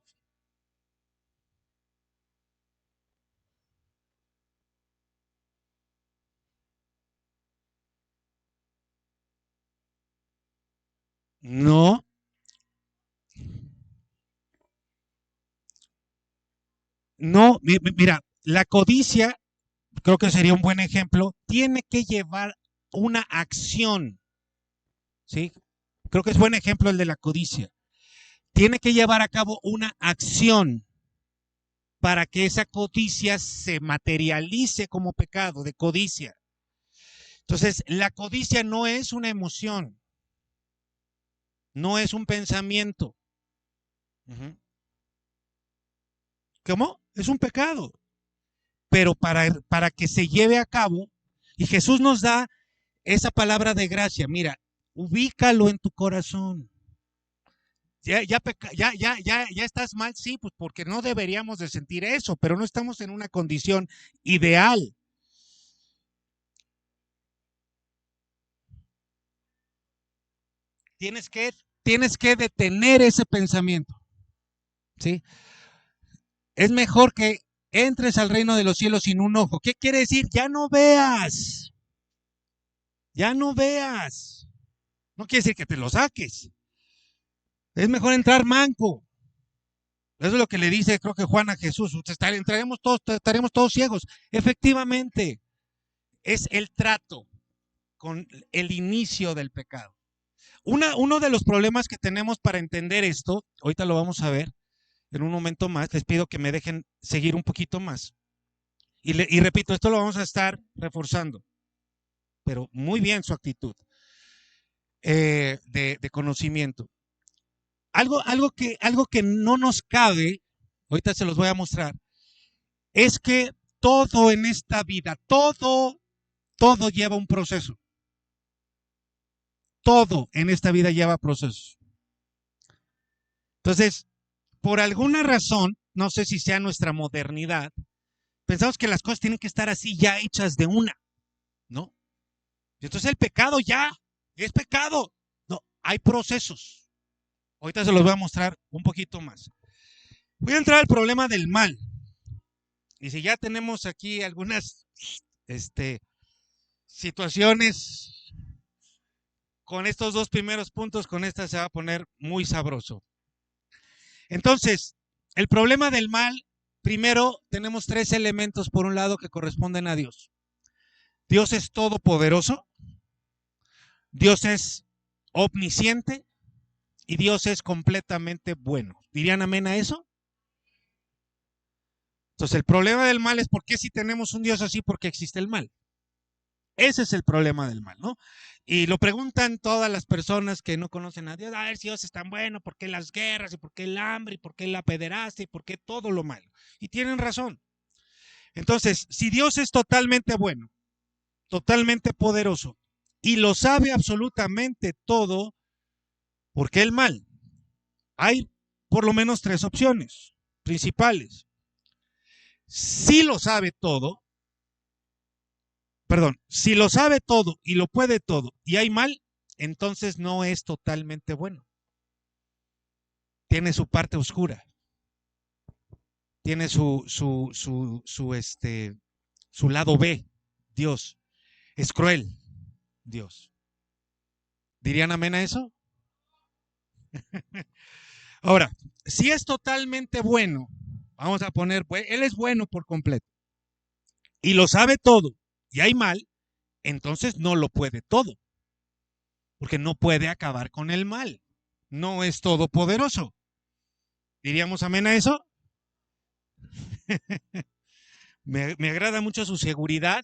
No, no, mira, la codicia, creo que sería un buen ejemplo, tiene que llevar una acción, ¿sí? Creo que es buen ejemplo el de la codicia. Tiene que llevar a cabo una acción para que esa codicia se materialice como pecado de codicia. Entonces, la codicia no es una emoción, no es un pensamiento. Uh-huh. ¿Cómo? Es un pecado. Pero para que se lleve a cabo, y Jesús nos da esa palabra de gracia, mira, ubícalo en tu corazón. Ya estás mal, sí, pues porque no deberíamos de sentir eso, pero no estamos en una condición ideal. Tienes que, tienes que detener ese pensamiento, ¿sí? Es mejor que entres al reino de los cielos sin un ojo. ¿Qué quiere decir? Ya no veas, ya no veas. No quiere decir que te lo saques. Es mejor entrar manco. Eso es lo que le dice, creo que Juan a Jesús. Estaremos todos ciegos. Efectivamente, es el trato con el inicio del pecado. Uno de los problemas que tenemos para entender esto, ahorita lo vamos a ver en un momento más, les pido que me dejen seguir un poquito más. Y repito, esto lo vamos a estar reforzando, pero muy bien su actitud de conocimiento. Algo que no nos cabe, ahorita se los voy a mostrar, es que todo en esta vida, todo lleva un proceso. todo en esta vida lleva procesos. Entonces, por alguna razón, no sé si sea nuestra modernidad, pensamos que las cosas tienen que estar así ya hechas de una, ¿no? Entonces el pecado ya es pecado. No, hay procesos. Ahorita se los voy a mostrar un poquito más. Voy a entrar al problema del mal. Y si ya tenemos aquí algunas situaciones con estos dos primeros puntos, con esta se va a poner muy sabroso. Entonces, el problema del mal, primero tenemos tres elementos por un lado que corresponden a Dios. Dios es todopoderoso, Dios es omnisciente y Dios es completamente bueno. ¿Dirían amén a eso? Entonces, el problema del mal es por qué si tenemos un Dios así, por qué existe el mal. Ese es el problema del mal, ¿no? Y lo preguntan todas las personas que no conocen a Dios, a ver si Dios es tan bueno, ¿por qué las guerras? ¿Y por qué el hambre? ¿Y por qué la pederastia? ¿Y por qué todo lo malo? Y tienen razón. Entonces, si Dios es totalmente bueno, totalmente poderoso, y lo sabe absolutamente todo, ¿por qué el mal? Hay por lo menos tres opciones principales. Si lo sabe todo, si lo sabe todo y lo puede todo y hay mal, entonces no es totalmente bueno. Tiene su parte oscura. Tiene su lado B. Dios. Es cruel. Dios. ¿Dirían amén a eso? Ahora, si es totalmente bueno, vamos a poner, pues, Él es bueno por completo y lo sabe todo y hay mal, entonces no lo puede todo, porque no puede acabar con el mal. No es todopoderoso. ¿Diríamos amén a eso? me agrada mucho su seguridad.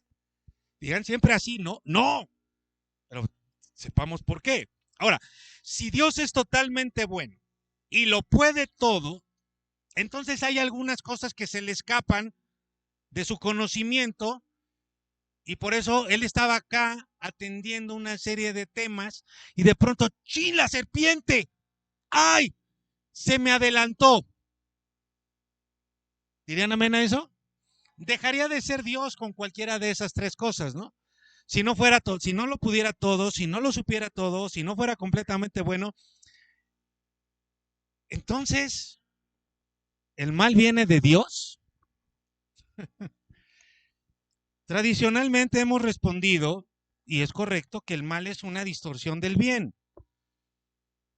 Digan siempre así, ¿no? No, pero sepamos por qué. Ahora, si Dios es totalmente bueno y lo puede todo, entonces hay algunas cosas que se le escapan de su conocimiento y por eso él estaba acá atendiendo una serie de temas y de pronto, ¡chin, la serpiente! ¡Ay! Se me adelantó. ¿Dirían amén a eso? Dejaría de ser Dios con cualquiera de esas tres cosas, ¿no? Si no fuera todo, si no lo pudiera todo, si no lo supiera todo, si no fuera completamente bueno, entonces, ¿el mal viene de Dios? Tradicionalmente hemos respondido, y es correcto, que el mal es una distorsión del bien.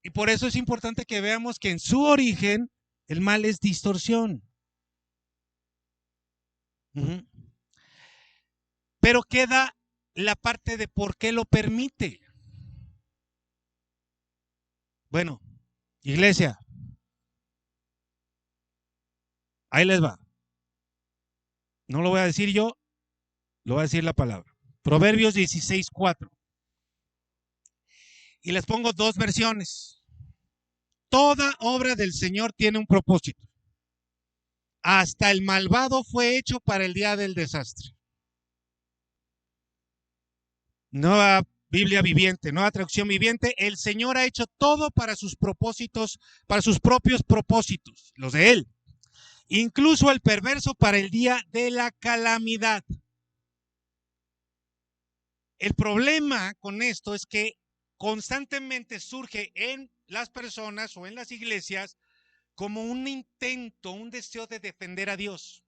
Y por eso es importante que veamos que en su origen el mal es distorsión. Pero queda la parte de por qué lo permite. Bueno, iglesia, ahí les va. No lo voy a decir yo, lo va a decir la palabra. Proverbios 16:4. Y les pongo dos versiones. Toda obra del Señor tiene un propósito. Hasta el malvado fue hecho para el día del desastre. Nueva Biblia viviente, nueva traducción viviente. El Señor ha hecho todo para sus propósitos, para sus propios propósitos, los de Él. Incluso el perverso para el día de la calamidad. El problema con esto es que constantemente surge en las personas o en las iglesias como un intento, un deseo de defender a Dios.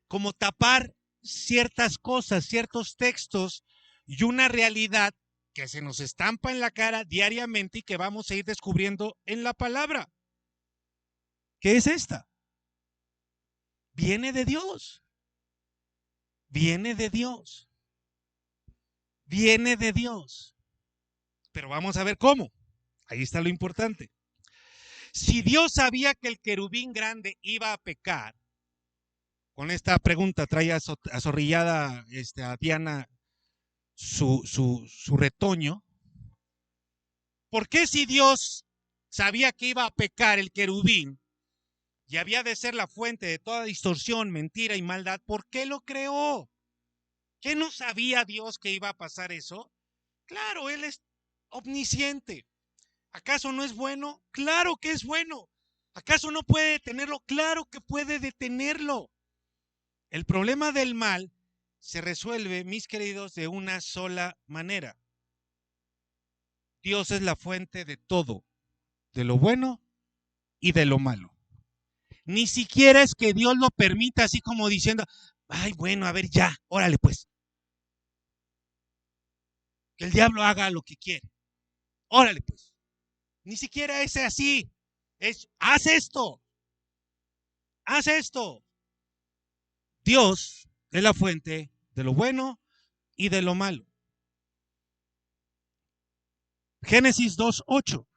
Como tapar ciertas cosas, ciertos textos y una realidad que se nos estampa en la cara diariamente y que vamos a ir descubriendo en la palabra. ¿Qué es esta? Viene de Dios. Viene de Dios. Viene de Dios. Pero vamos a ver cómo. Ahí está lo importante. Si Dios sabía que el querubín grande iba a pecar, con esta pregunta trae azorrillada a Diana su retoño. ¿Por qué si Dios sabía que iba a pecar el querubín y había de ser la fuente de toda distorsión, mentira y maldad, por qué lo creó? ¿Qué no sabía Dios que iba a pasar eso? Claro, Él es omnisciente. ¿Acaso no es bueno? Claro que es bueno. ¿Acaso no puede detenerlo? Claro que puede detenerlo. El problema del mal se resuelve, mis queridos, de una sola manera. Dios es la fuente de todo, de lo bueno y de lo malo. Ni siquiera es que Dios lo permita así como diciendo, ay, bueno, a ver ya, órale pues. Que el diablo haga lo que quiere. Órale pues. Ni siquiera es así. Es, haz esto. Haz esto. Dios es la fuente de lo bueno y de lo malo. Génesis 2:8.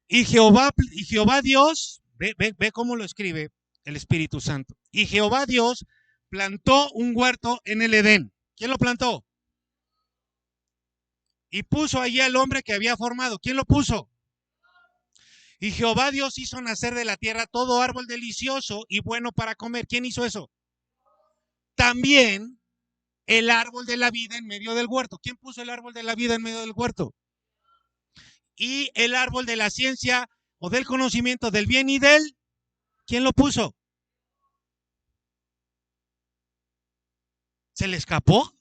Y Jehová Dios, ve cómo lo escribe el Espíritu Santo. Y Jehová Dios plantó un huerto en el Edén. ¿Quién lo plantó? Y puso allí al hombre que había formado. ¿Quién lo puso? Y Jehová Dios hizo nacer de la tierra todo árbol delicioso y bueno para comer. ¿Quién hizo eso? También el árbol de la vida en medio del huerto. ¿Quién puso el árbol de la vida en medio del huerto? Y el árbol de la ciencia o del conocimiento del bien y del, ¿quién lo puso? ¿Se le escapó?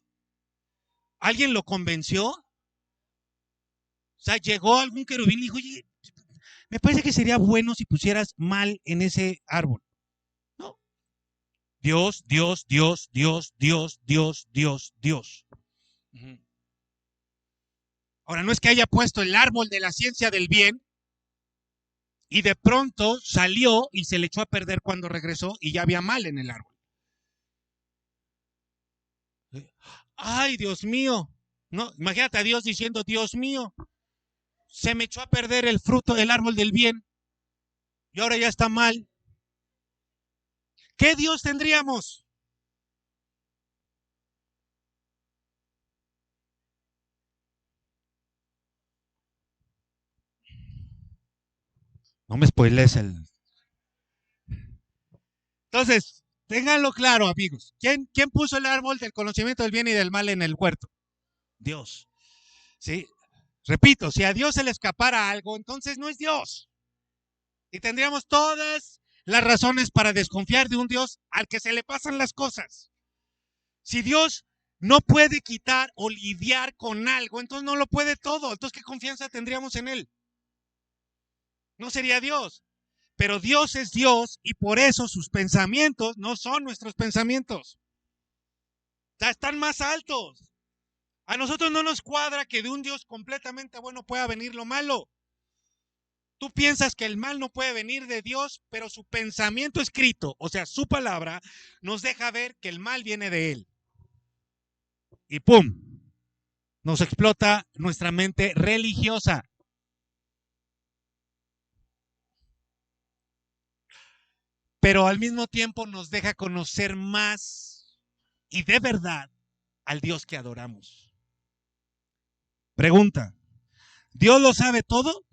¿Alguien lo convenció? O sea, llegó algún querubín y dijo, oye, me parece que sería bueno si pusieras mal en ese árbol. No. Dios, Dios, Dios, Dios, Dios, Dios, Dios, Dios. Ahora, no es que haya puesto el árbol de la ciencia del bien y de pronto salió y se le echó a perder cuando regresó y ya había mal en el árbol. Ay, Dios mío. No, imagínate a Dios diciendo, Dios mío, se me echó a perder el fruto del árbol del bien y ahora ya está mal. ¿Qué Dios tendríamos? No me spoilees el. Entonces, ténganlo claro, amigos. ¿Quién puso el árbol del conocimiento del bien y del mal en el huerto? Dios. ¿Sí? Repito, si a Dios se le escapara algo, entonces no es Dios. Y tendríamos todas las razones para desconfiar de un Dios al que se le pasan las cosas. Si Dios no puede quitar o lidiar con algo, entonces no lo puede todo. Entonces, ¿qué confianza tendríamos en Él? No sería Dios. Pero Dios es Dios y por eso sus pensamientos no son nuestros pensamientos. O sea, están más altos. A nosotros no nos cuadra que de un Dios completamente bueno pueda venir lo malo. Tú piensas que el mal no puede venir de Dios, pero su pensamiento escrito, o sea, su palabra, nos deja ver que el mal viene de Él. Y ¡pum! Nos explota nuestra mente religiosa. Pero al mismo tiempo nos deja conocer más y de verdad al Dios que adoramos. Pregunta, ¿Dios lo sabe todo?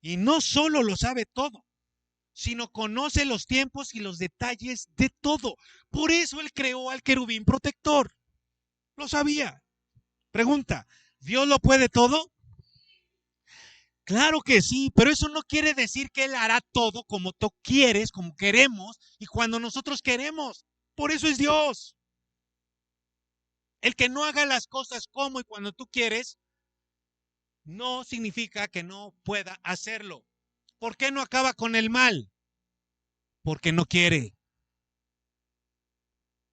Y no solo lo sabe todo, sino conoce los tiempos y los detalles de todo. Por eso Él creó al querubín protector. Lo sabía. Pregunta, ¿Dios lo puede todo? Claro que sí, pero eso no quiere decir que Él hará todo como tú quieres, como queremos y cuando nosotros queremos. Por eso es Dios. El que no haga las cosas como y cuando tú quieres, no significa que no pueda hacerlo. ¿Por qué no acaba con el mal? Porque no quiere.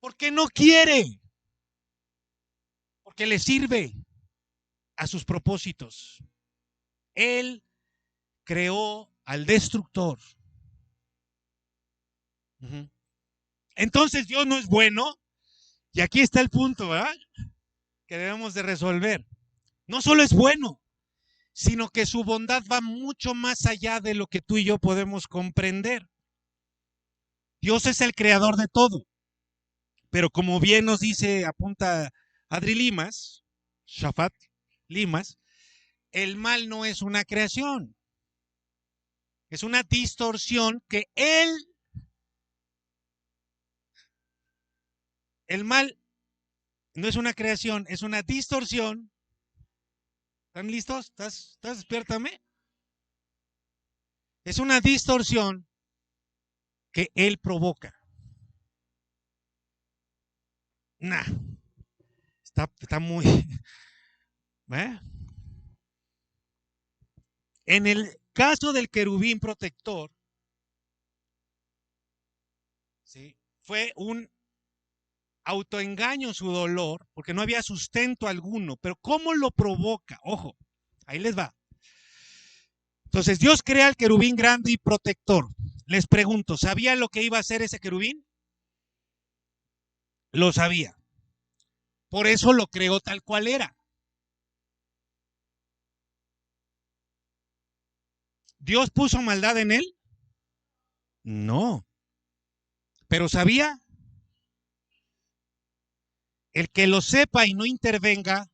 Porque no quiere. Porque le sirve a sus propósitos. Él creó al destructor. Entonces Dios no es bueno. Y aquí está el punto, ¿verdad? Que debemos de resolver. No solo es bueno, sino que su bondad va mucho más allá de lo que tú y yo podemos comprender. Dios es el creador de todo. Pero como bien nos dice, apunta Adri Limas, Shafat Limas, el mal no es una creación. Es una distorsión que él El mal no es una creación, es una distorsión. ¿Están listos? ¿Estás despiértame? Es una distorsión que él provoca. Nah, está muy... ¿eh? En el caso del querubín protector, ¿sí? Fue un autoengaño su dolor, porque no había sustento alguno, pero ¿cómo lo provoca? Ojo, ahí les va. Entonces Dios crea el querubín grande y protector. Les pregunto, ¿sabía lo que iba a hacer ese querubín? Lo sabía. Por eso lo creó tal cual era. ¿Dios puso maldad en él? No. Pero sabía. El que lo sepa y no intervenga,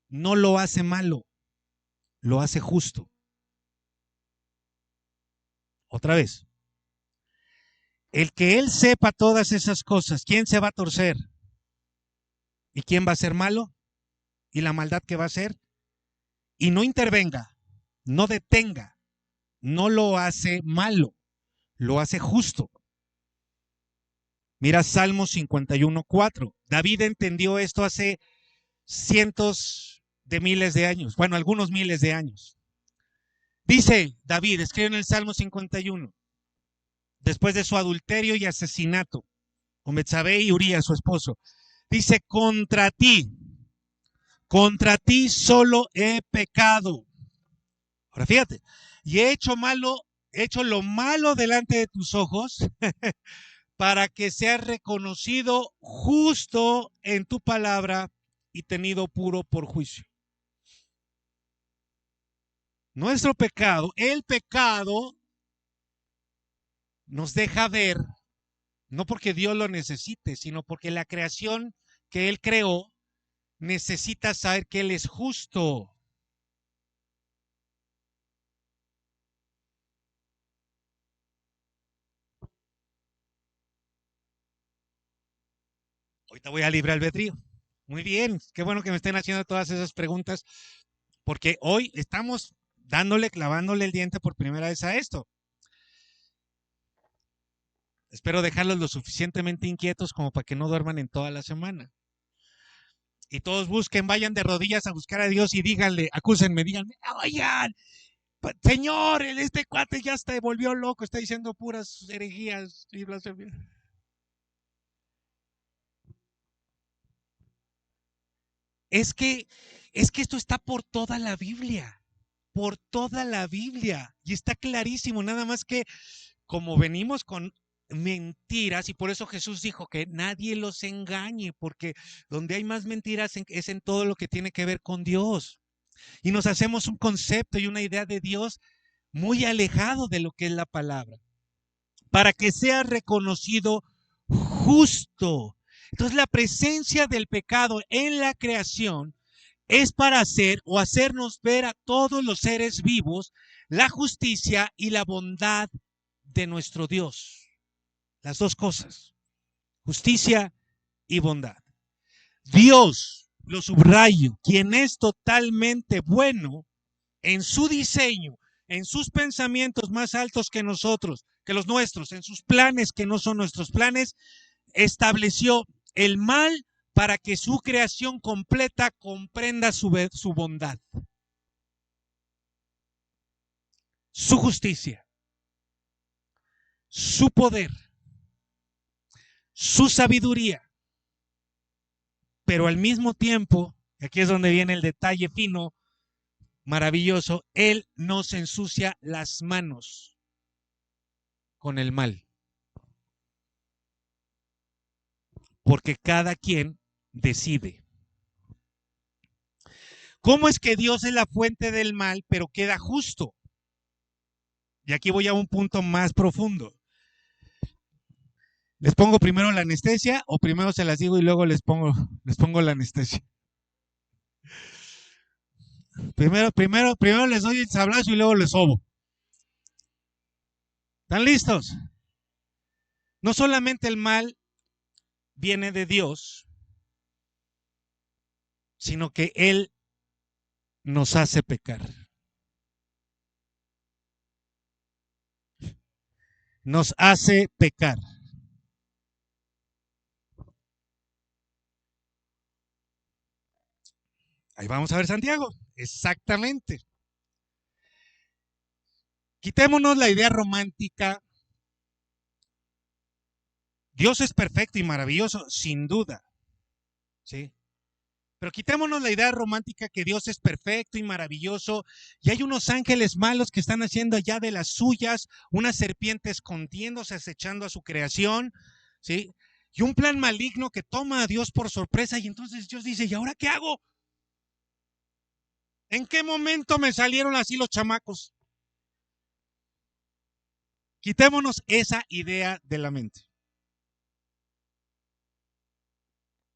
no lo hace malo, lo hace justo. Otra vez. El que él sepa todas esas cosas, ¿quién se va a torcer? ¿Y quién va a ser malo? ¿Y la maldad que va a hacer? Y no intervenga, no detenga, no lo hace malo, lo hace justo. Mira Salmo 51:4. David entendió esto hace cientos de miles de años, bueno, algunos miles de años. Dice David, escribe en el Salmo 51, después de su adulterio y asesinato con Betsabé y Urías, su esposo, dice, contra ti solo he pecado. Ahora fíjate, y he hecho lo malo delante de tus ojos para que seas reconocido justo en tu palabra y tenido puro por juicio. Nuestro pecado, el pecado nos deja ver, no porque Dios lo necesite, sino porque la creación que Él creó necesita saber que Él es justo. Ahorita voy a libre albedrío. Muy bien, qué bueno que me estén haciendo todas esas preguntas, porque hoy estamos clavándole el diente por primera vez a esto. Espero dejarlos lo suficientemente inquietos como para que no duerman en toda la semana. Y todos vayan de rodillas a buscar a Dios y díganle, acúsenme, díganme, oigan, señor, este cuate ya se volvió loco, está diciendo puras herejías y blasfemias. Es que esto está por toda la Biblia, y está clarísimo, nada más que como venimos con mentiras, y por eso Jesús dijo que nadie los engañe, porque donde hay más mentiras es en todo lo que tiene que ver con Dios. Y nos hacemos un concepto y una idea de Dios muy alejado de lo que es la palabra, para que sea reconocido justo. Entonces la presencia del pecado en la creación es para hacernos ver a todos los seres vivos la justicia y la bondad de nuestro Dios. Las dos cosas, justicia y bondad. Dios, lo subrayo, quien es totalmente bueno en su diseño, en sus pensamientos más altos que nosotros, que los nuestros, en sus planes que no son nuestros planes, estableció el mal para que su creación completa comprenda su bondad, su justicia, su poder, su sabiduría, pero al mismo tiempo, aquí es donde viene el detalle fino, maravilloso, Él no se ensucia las manos con el mal, porque cada quien decide. ¿Cómo es que Dios es la fuente del mal, pero queda justo? Y aquí voy a un punto más profundo. ¿Les pongo primero la anestesia o primero se las digo y luego les pongo la anestesia? Primero les doy el sablazo y luego les sobo. ¿Están listos? No solamente el mal viene de Dios, sino que Él nos hace pecar. Nos hace pecar. Ahí vamos a ver Santiago. Exactamente. Quitémonos la idea romántica. Dios es perfecto y maravilloso, sin duda. ¿Sí? Pero quitémonos la idea romántica que Dios es perfecto y maravilloso y hay unos ángeles malos que están haciendo allá de las suyas, una serpiente escondiéndose, acechando a su creación, ¿sí? Y un plan maligno que toma a Dios por sorpresa y entonces Dios dice, ¿y ahora qué hago? ¿En qué momento me salieron así los chamacos? Quitémonos esa idea de la mente.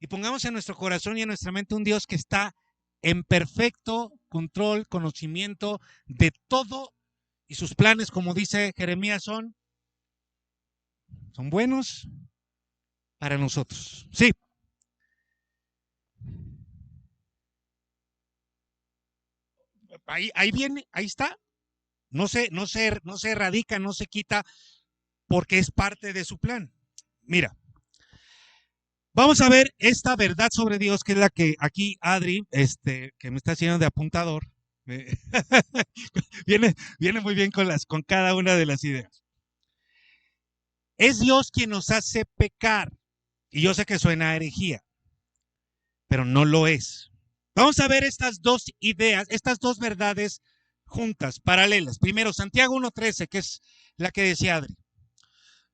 Y pongamos en nuestro corazón y en nuestra mente un Dios que está en perfecto control, conocimiento de todo y sus planes, como dice Jeremías, son buenos para nosotros. Sí. Ahí viene, ahí está. No se erradica, no se quita porque es parte de su plan. Mira, vamos a ver esta verdad sobre Dios, que es la que aquí Adri, que me está haciendo de apuntador, viene muy bien con cada una de las ideas. Es Dios quien nos hace pecar. Y yo sé que suena a herejía, pero no lo es. Vamos a ver estas dos ideas, estas dos verdades juntas, paralelas. Primero, Santiago 1:13, que es la que decía Adri.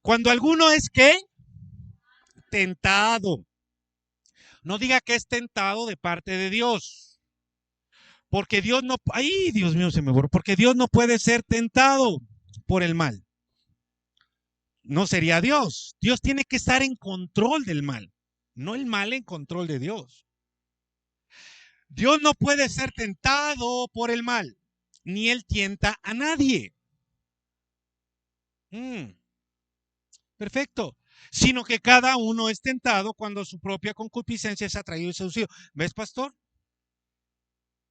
Cuando alguno es ¿qué? Tentado. No diga que es tentado de parte de Dios. Porque Dios no, ay, Dios mío, se me borró. Porque Dios no puede ser tentado por el mal. No sería Dios. Dios tiene que estar en control del mal, no el mal en control de Dios. Dios no puede ser tentado por el mal, ni él tienta a nadie. Perfecto. Sino que cada uno es tentado cuando su propia concupiscencia es atraído y seducido. ¿Ves, pastor?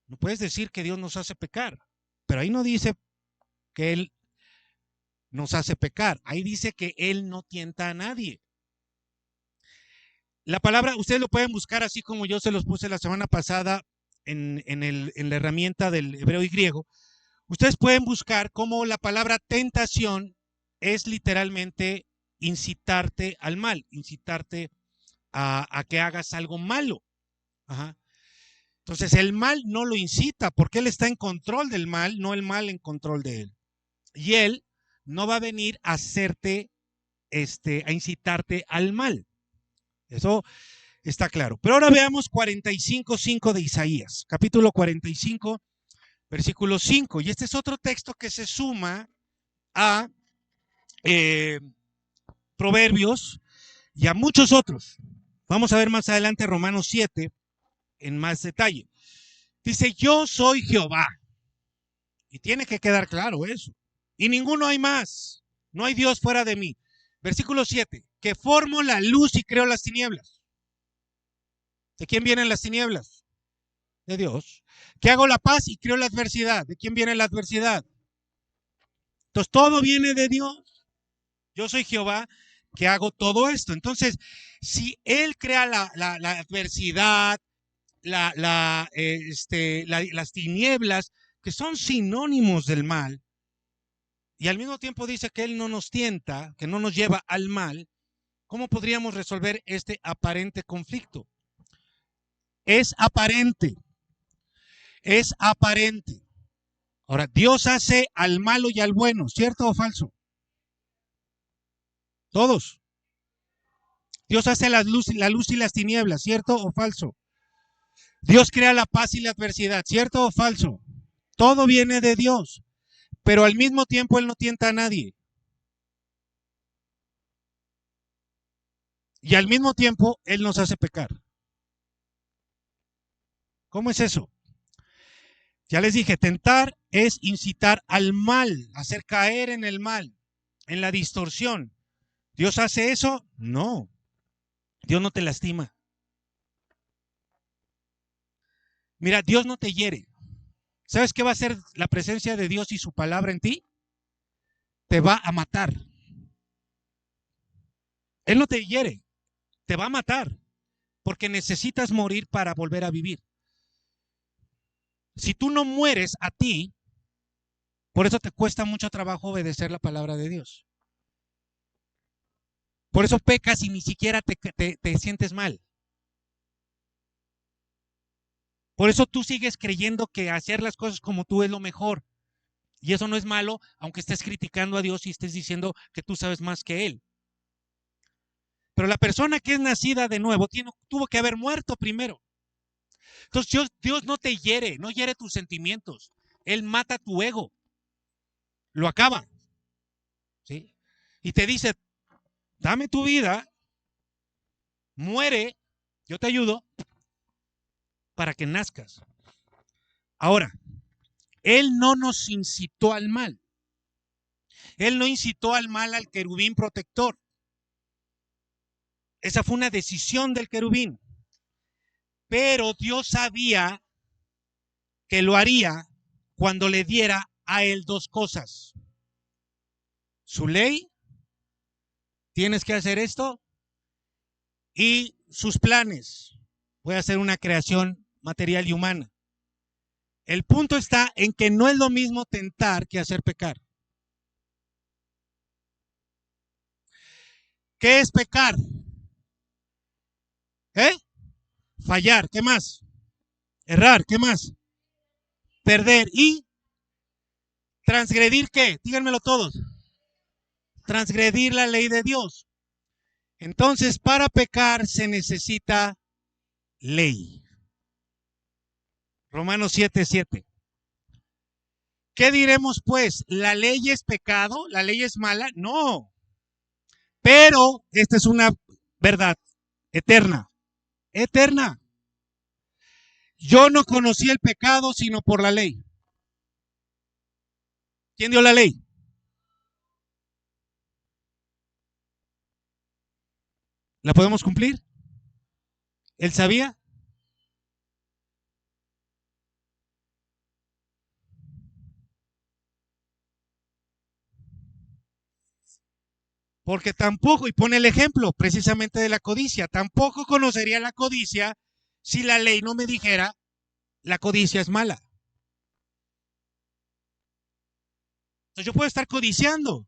No puedes decir que Dios nos hace pecar, pero ahí no dice que Él nos hace pecar. Ahí dice que Él no tienta a nadie. La palabra, ustedes lo pueden buscar así como yo se los puse la semana pasada en la herramienta del hebreo y griego. Ustedes pueden buscar cómo la palabra tentación es literalmente incitarte al mal, incitarte a que hagas algo malo. Ajá. Entonces el mal no lo incita porque él está en control del mal, no el mal en control de él. Y él no va a venir a hacerte, a incitarte al mal. Eso está claro. Pero ahora veamos 45:5 de Isaías, capítulo 45, versículo 5. Y este es otro texto que se suma a Proverbios y a muchos otros. Vamos a ver más adelante Romanos 7 en más detalle. Dice, yo soy Jehová. Y tiene que quedar claro eso. Y ninguno hay más. No hay Dios fuera de mí. Versículo 7. Que formo la luz y creo las tinieblas. ¿De quién vienen las tinieblas? De Dios. Que hago la paz y creo la adversidad. ¿De quién viene la adversidad? Entonces todo viene de Dios. Yo soy Jehová que hago todo esto. Entonces, si Él crea la adversidad, las tinieblas, que son sinónimos del mal, y al mismo tiempo dice que Él no nos tienta, que no nos lleva al mal, ¿cómo podríamos resolver este aparente conflicto? Es aparente. Es aparente. Ahora, Dios hace al malo y al bueno, ¿cierto o falso? Todos. Dios hace la luz y las tinieblas, ¿cierto o falso? Dios crea la paz y la adversidad, ¿cierto o falso? Todo viene de Dios, pero al mismo tiempo Él no tienta a nadie. Y al mismo tiempo Él nos hace pecar. ¿Cómo es eso? Ya les dije, tentar es incitar al mal, hacer caer en el mal, en la distorsión. ¿Dios hace eso? No. Dios no te lastima. Mira, Dios no te hiere. ¿Sabes qué va a hacer la presencia de Dios y su palabra en ti? Te va a matar. Él no te hiere, te va a matar, porque necesitas morir para volver a vivir. Si tú no mueres a ti, por eso te cuesta mucho trabajo obedecer la palabra de Dios. Por eso pecas y ni siquiera te sientes mal. Por eso tú sigues creyendo que hacer las cosas como tú es lo mejor. Y eso no es malo, aunque estés criticando a Dios y estés diciendo que tú sabes más que Él. Pero la persona que es nacida de nuevo tuvo que haber muerto primero. Entonces Dios no te hiere, no hiere tus sentimientos. Él mata tu ego. Lo acaba. ¿Sí? Y te dice, dame tu vida, muere, yo te ayudo para que nazcas. Ahora, Él no nos incitó al mal. Él no incitó al mal al querubín protector. Esa fue una decisión del querubín. Pero Dios sabía que lo haría cuando le diera a él dos cosas. Su ley, tienes que hacer esto, y sus planes. Voy a hacer una creación material y humana. El punto está en que no es lo mismo tentar que hacer pecar. ¿Qué es pecar? Fallar, ¿qué más? Errar, ¿qué más? Perder y transgredir, ¿qué? Díganmelo todos. Transgredir la ley de Dios. Entonces, para pecar se necesita ley. Romanos 7:7. ¿Qué diremos pues? ¿La ley es pecado? ¿La ley es mala? No. Pero esta es una verdad eterna. Eterna. Yo no conocí el pecado sino por la ley. ¿Quién dio la ley? ¿La podemos cumplir? ¿Él sabía? Porque tampoco, y pone el ejemplo precisamente de la codicia, tampoco conocería la codicia si la ley no me dijera la codicia es mala. Entonces yo puedo estar codiciando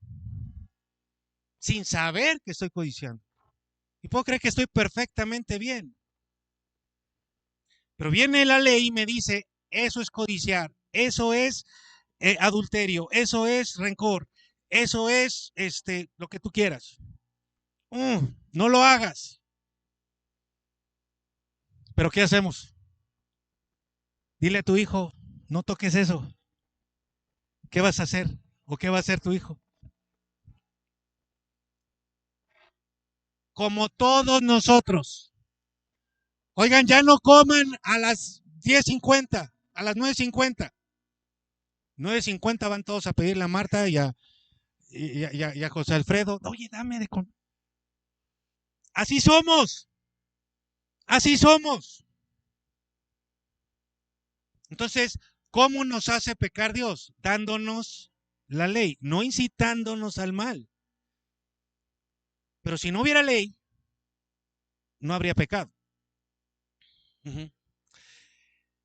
sin saber que estoy codiciando. Y puedo creer que estoy perfectamente bien. Pero viene la ley y me dice, eso es codiciar, eso es adulterio, eso es rencor, eso es lo que tú quieras. No lo hagas. Pero ¿qué hacemos? Dile a tu hijo, no toques eso. ¿Qué vas a hacer? ¿O qué va a hacer tu hijo? Como todos nosotros. Oigan, ya no coman a las 10:50, a las 9:50. 9:50 van todos a pedirle a Marta y a José Alfredo. Oye, dame de con. Así somos. Así somos. Entonces, ¿cómo nos hace pecar Dios? Dándonos la ley, no incitándonos al mal. Pero si no hubiera ley, no habría pecado.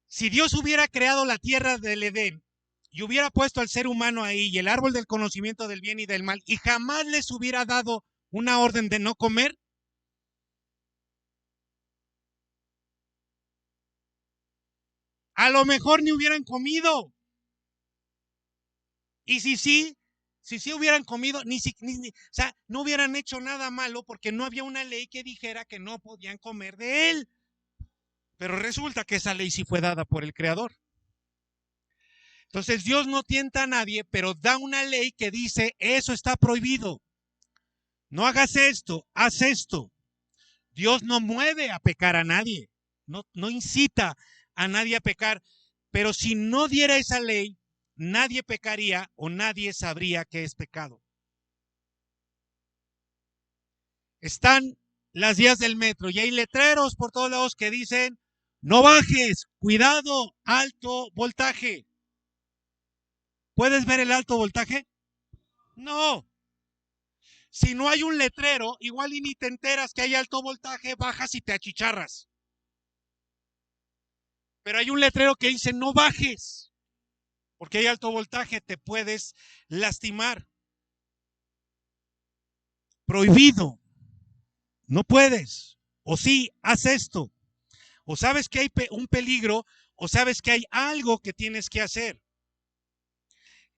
Si Dios hubiera creado la tierra del Edén y hubiera puesto al ser humano ahí y el árbol del conocimiento del bien y del mal y jamás les hubiera dado una orden de no comer, a lo mejor ni hubieran comido. Y si sí hubieran comido, o sea, no hubieran hecho nada malo porque no había una ley que dijera que no podían comer de él. Pero resulta que esa ley sí fue dada por el Creador. Entonces Dios no tienta a nadie, pero da una ley que dice, eso está prohibido. No hagas esto, haz esto. Dios no mueve a pecar a nadie, no incita a nadie a pecar, pero si no diera esa ley, nadie pecaría o nadie sabría que es pecado. Están las vías del metro y hay letreros por todos lados que dicen, no bajes, cuidado, alto voltaje. ¿Puedes ver el alto voltaje? No. Si no hay un letrero, igual y ni te enteras que hay alto voltaje, bajas y te achicharras. Pero hay un letrero que dice, no bajes, porque hay alto voltaje, te puedes lastimar. Prohibido. No puedes. O sí, haz esto. O sabes que hay un peligro, o sabes que hay algo que tienes que hacer.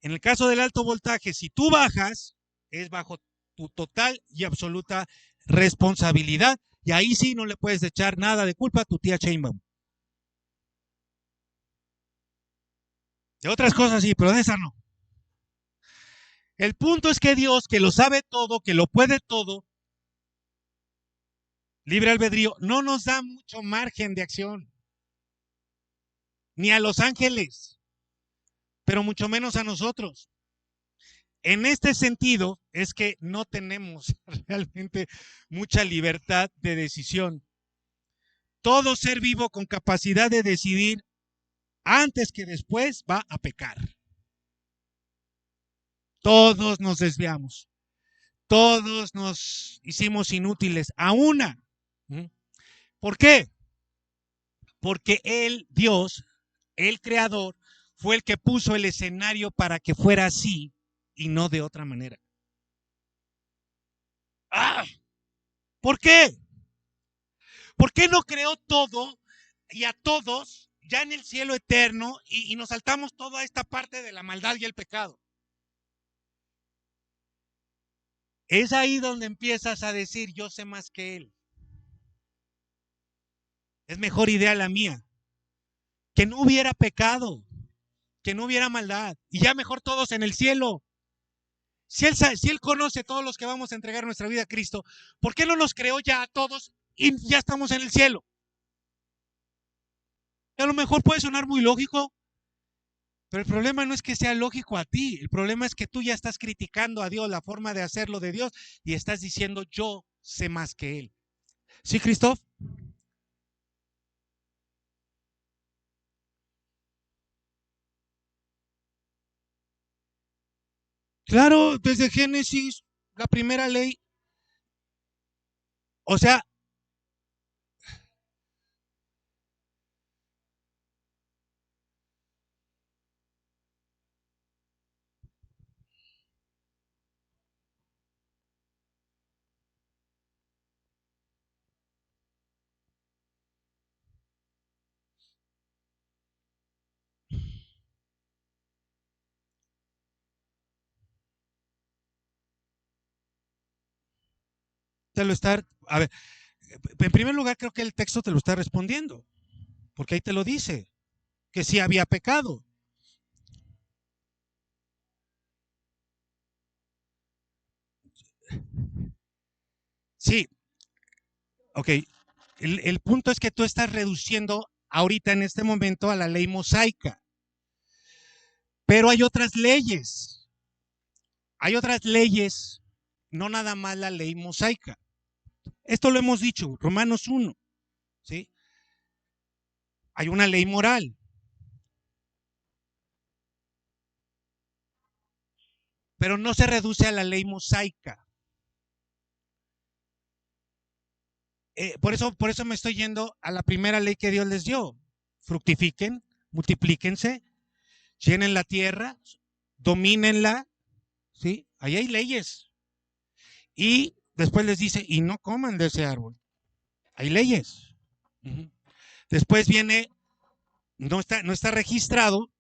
En el caso del alto voltaje, si tú bajas, es bajo tu total y absoluta responsabilidad. Y ahí sí no le puedes echar nada de culpa a tu tía Sheinbaum. De otras cosas sí, pero de esa no. El punto es que Dios, que lo sabe todo, que lo puede todo, libre albedrío, no nos da mucho margen de acción. Ni a los ángeles, pero mucho menos a nosotros. En este sentido es que no tenemos realmente mucha libertad de decisión. Todo ser vivo con capacidad de decidir antes que después va a pecar. Todos nos desviamos. Todos nos hicimos inútiles a una. ¿Por qué? Porque el Dios, el Creador, fue el que puso el escenario para que fuera así y no de otra manera. ¿Por qué? ¿Por qué no creó todo y a todos ya en el cielo eterno y nos saltamos toda esta parte de la maldad y el pecado? Es ahí donde empiezas a decir, yo sé más que él. Es mejor idea la mía. Que no hubiera pecado, que no hubiera maldad, y ya mejor todos en el cielo. Si él conoce todos los que vamos a entregar nuestra vida a Cristo, ¿por qué no nos creó ya a todos y ya estamos en el cielo? Y a lo mejor puede sonar muy lógico, pero el problema no es que sea lógico a ti, el problema es que tú ya estás criticando a Dios, la forma de hacerlo de Dios, y estás diciendo, yo sé más que él. ¿Sí, Christoph? Claro, desde Génesis, la primera ley. O sea, te lo está, a ver, en primer lugar creo que el texto te lo está respondiendo, porque ahí te lo dice, que sí había pecado. Sí, ok. El punto es que tú estás reduciendo ahorita en este momento a la ley mosaica, pero hay otras leyes. Hay otras leyes, no nada más la ley mosaica. Esto lo hemos dicho, Romanos 1, ¿sí? Hay una ley moral. Pero no se reduce a la ley mosaica. Por eso me estoy yendo a la primera ley que Dios les dio. Fructifiquen, multiplíquense, llenen la tierra, domínenla, ¿sí? Ahí hay leyes. Y después les dice, y no coman de ese árbol. Hay leyes. Después viene, no está registrado,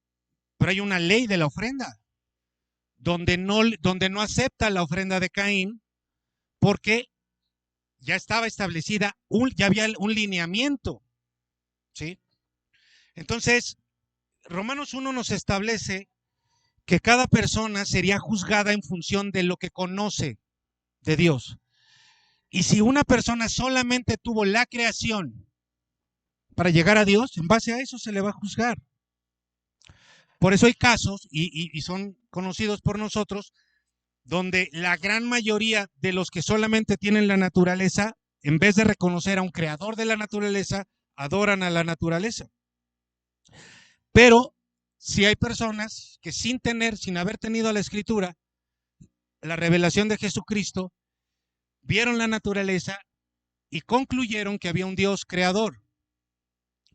pero hay una ley de la ofrenda, donde no acepta la ofrenda de Caín, porque ya estaba establecida, ya había un lineamiento, ¿sí? Entonces, Romanos 1 nos establece que cada persona sería juzgada en función de lo que conoce de Dios. Y si una persona solamente tuvo la creación para llegar a Dios, en base a eso se le va a juzgar. Por eso hay casos, y son conocidos por nosotros, donde la gran mayoría de los que solamente tienen la naturaleza en vez de reconocer a un creador de la naturaleza, adoran a la naturaleza. Pero si hay personas que sin haber tenido la escritura, la revelación de Jesucristo, vieron la naturaleza y concluyeron que había un Dios creador,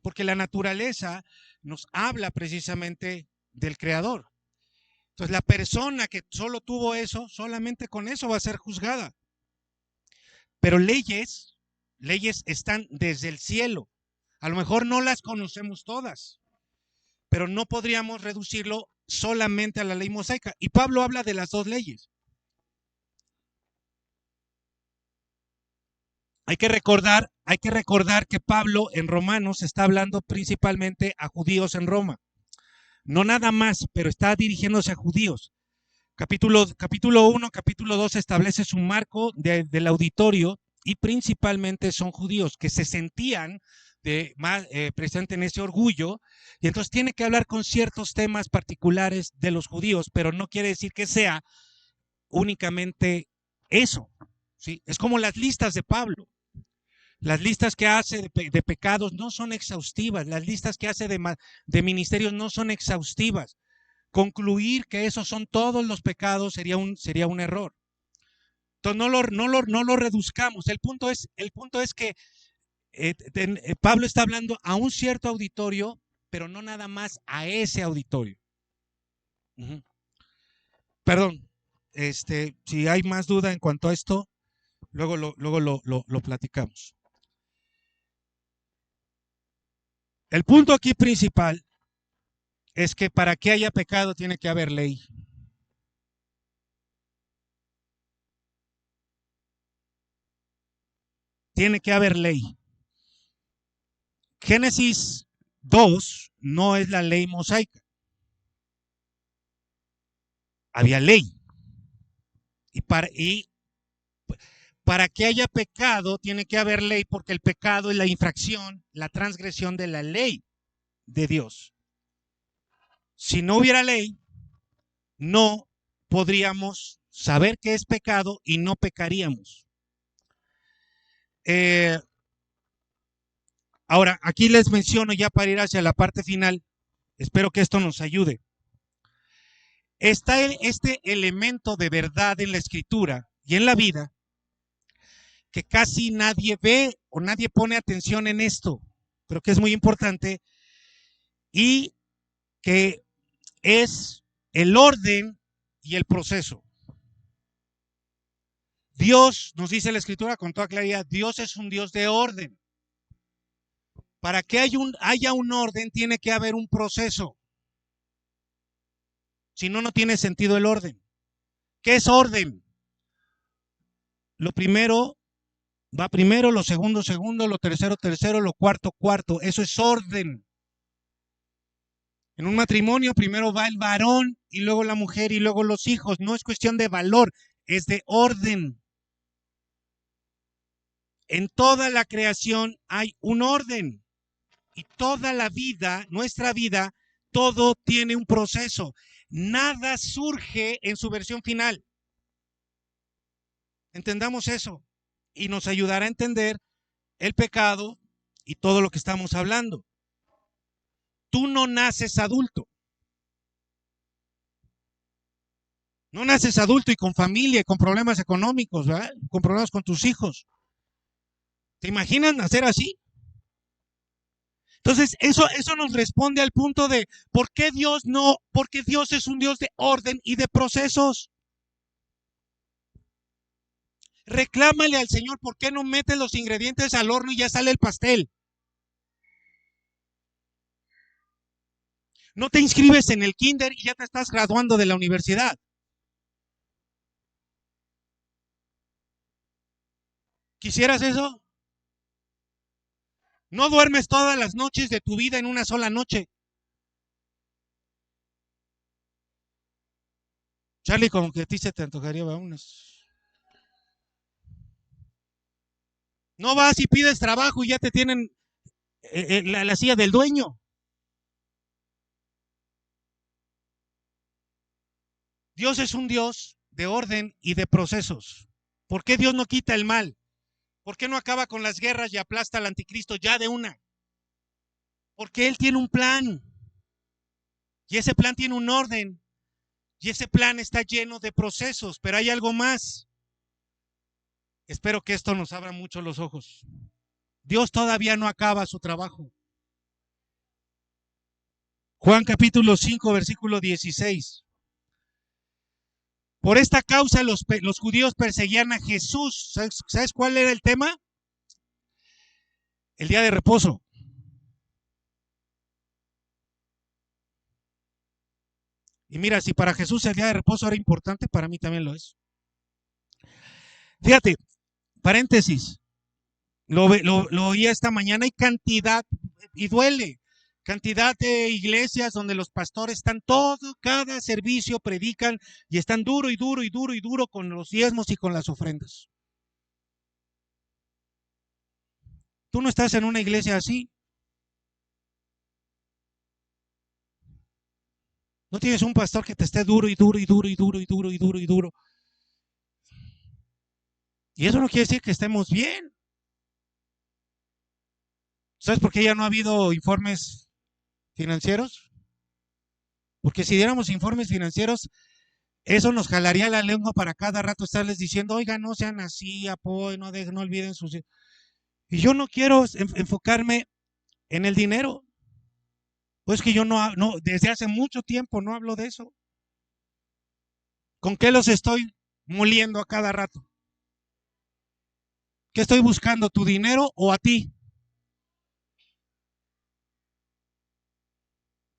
porque la naturaleza nos habla precisamente del creador. Entonces la persona que solo tuvo eso, solamente con eso va a ser juzgada. Pero leyes están desde el cielo. A lo mejor no las conocemos todas, pero no podríamos reducirlo solamente a la ley mosaica. Y Pablo habla de las dos leyes. Hay que recordar que Pablo en Romanos está hablando principalmente a judíos en Roma. No nada más, pero está dirigiéndose a judíos. Capítulo 1, capítulo 2 establece su marco del auditorio y principalmente son judíos que se sentían presente en ese orgullo, y entonces tiene que hablar con ciertos temas particulares de los judíos, pero no quiere decir que sea únicamente eso, ¿sí? Es como las listas de Pablo. Las listas que hace de pecados no son exhaustivas, las listas que hace de ministerios no son exhaustivas. Concluir que esos son todos los pecados sería un error. Entonces no lo reduzcamos. El punto es que Pablo está hablando a un cierto auditorio, pero no nada más a ese auditorio. Perdón, si hay más duda en cuanto a esto, luego lo platicamos. El punto aquí principal es que para que haya pecado tiene que haber ley. Tiene que haber ley. Génesis 2 no es la ley mosaica. Había ley. Y para que haya pecado tiene que haber ley, porque el pecado es la infracción, la transgresión de la ley de Dios. Si no hubiera ley, no podríamos saber qué es pecado y no pecaríamos. Ahora, aquí les menciono ya para ir hacia la parte final, espero que esto nos ayude. Está este elemento de verdad en la escritura y en la vida que casi nadie ve o nadie pone atención en esto, pero que es muy importante, y que es el orden y el proceso. Dios, nos dice la escritura con toda claridad, Dios es un Dios de orden. Para que haya un orden tiene que haber un proceso. Si no, no tiene sentido el orden. ¿Qué es orden? Lo primero va primero, lo segundo, lo tercero, lo cuarto. Eso es orden. En un matrimonio primero va el varón y luego la mujer y luego los hijos. No es cuestión de valor, es de orden. En toda la creación hay un orden. Y toda la vida, nuestra vida, todo tiene un proceso. Nada surge en su versión final. Entendamos eso y nos ayudará a entender el pecado y todo lo que estamos hablando. Tú no naces adulto. No naces adulto y con familia, y con problemas económicos, ¿verdad? Con problemas con tus hijos. ¿Te imaginas nacer así? Entonces, eso nos responde al punto de ¿por qué Dios no? Porque Dios es un Dios de orden y de procesos. Reclámale al Señor, ¿por qué no metes los ingredientes al horno y ya sale el pastel? No te inscribes en el kinder y ya te estás graduando de la universidad. ¿Quisieras eso? No duermes todas las noches de tu vida en una sola noche. Charlie, como que a ti se te antojaría unas. No vas y pides trabajo y ya te tienen la silla del dueño. Dios es un Dios de orden y de procesos. ¿Por qué Dios no quita el mal? ¿Por qué no acaba con las guerras y aplasta al anticristo ya de una? Porque Él tiene un plan. Y ese plan tiene un orden. Y ese plan está lleno de procesos. Pero hay algo más. Espero que esto nos abra mucho los ojos. Dios todavía no acaba su trabajo. Juan capítulo 5, versículo 16. Por esta causa los judíos perseguían a Jesús. ¿Sabes cuál era el tema? El día de reposo. Y mira, si para Jesús el día de reposo era importante, para mí también lo es. Fíjate, paréntesis, lo oía esta mañana, hay cantidad, y duele, cantidad de iglesias donde los pastores están cada servicio predican y están duro y duro y duro y duro con los diezmos y con las ofrendas. Tú no estás en una iglesia así. No tienes un pastor que te esté duro y duro y duro y duro y duro y duro y duro. Y eso no quiere decir que estemos bien. ¿Sabes por qué ya no ha habido informes financieros? Porque si diéramos informes financieros, eso nos jalaría la lengua para cada rato estarles diciendo, oiga, no sean así, apoyen, no olviden sus... Y yo no quiero enfocarme en el dinero. Pues que yo no, desde hace mucho tiempo no hablo de eso. ¿Con qué los estoy moliendo a cada rato? ¿Qué estoy buscando, tu dinero o a ti?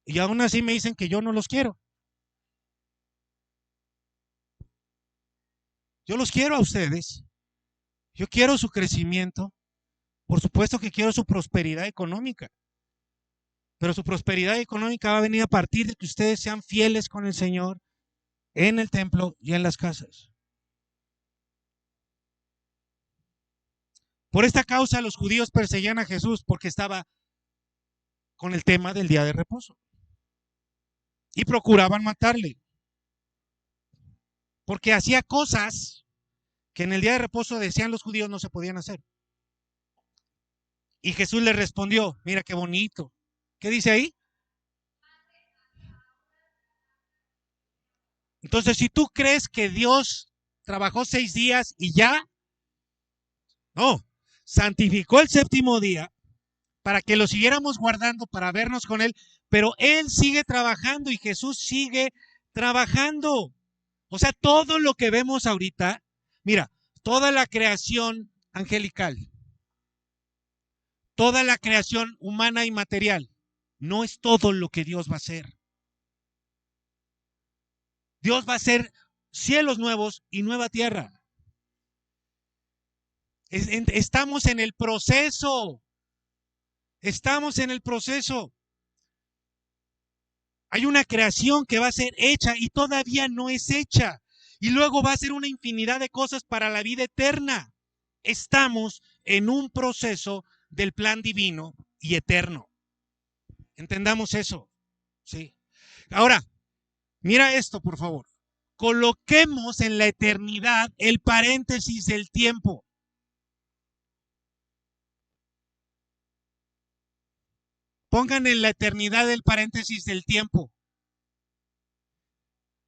Y aún así me dicen que yo no los quiero. Yo los quiero a ustedes. Yo quiero su crecimiento. Por supuesto que quiero su prosperidad económica. Pero su prosperidad económica va a venir a partir de que ustedes sean fieles con el Señor en el templo y en las casas. Por esta causa los judíos perseguían a Jesús porque estaba con el tema del día de reposo. Y procuraban matarle. Porque hacía cosas que en el día de reposo decían los judíos no se podían hacer. Y Jesús les respondió, mira qué bonito. ¿Qué dice ahí? Entonces, si tú crees que Dios trabajó 6 días y ya, no, santificó el séptimo día para que lo siguiéramos guardando, para vernos con Él, pero Él sigue trabajando y Jesús sigue trabajando. O sea, todo lo que vemos ahorita, mira, toda la creación angelical, toda la creación humana y material, no es todo lo que Dios va a hacer. Dios va a hacer cielos nuevos y nueva tierra. Estamos en el proceso. Estamos en el proceso. Hay una creación que va a ser hecha y todavía no es hecha. Y luego va a ser una infinidad de cosas para la vida eterna. Estamos en un proceso del plan divino y eterno. Entendamos eso. Sí. Ahora, mira esto, por favor. Coloquemos en la eternidad el paréntesis del tiempo. Pongan en la eternidad el paréntesis del tiempo.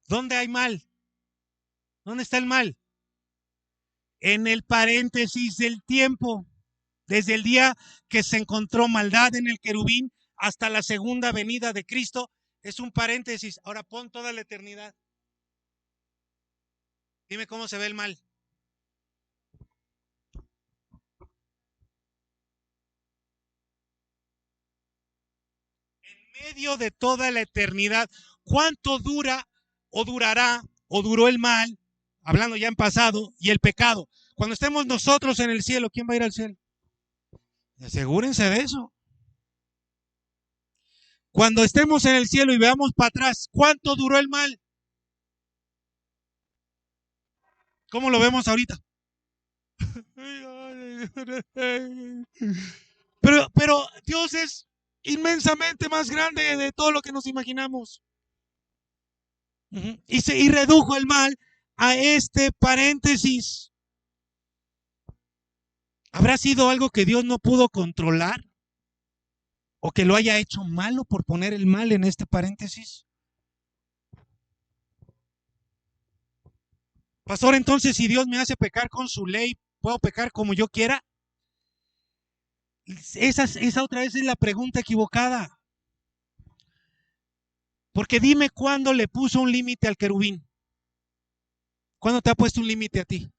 ¿Dónde hay mal? ¿Dónde está el mal? En el paréntesis del tiempo. Desde el día que se encontró maldad en el querubín hasta la segunda venida de Cristo, es un paréntesis. Ahora pon toda la eternidad. Dime cómo se ve el mal. En medio de toda la eternidad, ¿cuánto dura o durará o duró el mal? Hablando ya en pasado, y el pecado. Cuando estemos nosotros en el cielo, ¿quién va a ir al cielo? Asegúrense de eso. Cuando estemos en el cielo y veamos para atrás, ¿cuánto duró el mal? ¿Cómo lo vemos ahorita? Pero Dios es inmensamente más grande de todo lo que nos imaginamos. Y redujo el mal a este paréntesis. ¿Habrá sido algo que Dios no pudo controlar? ¿O que lo haya hecho malo, por poner el mal en este paréntesis? Pastor, entonces si Dios me hace pecar con su ley, ¿puedo pecar como yo quiera? Esa otra vez es la pregunta equivocada. Porque dime cuándo le puso un límite al querubín. ¿Cuándo te ha puesto un límite a ti?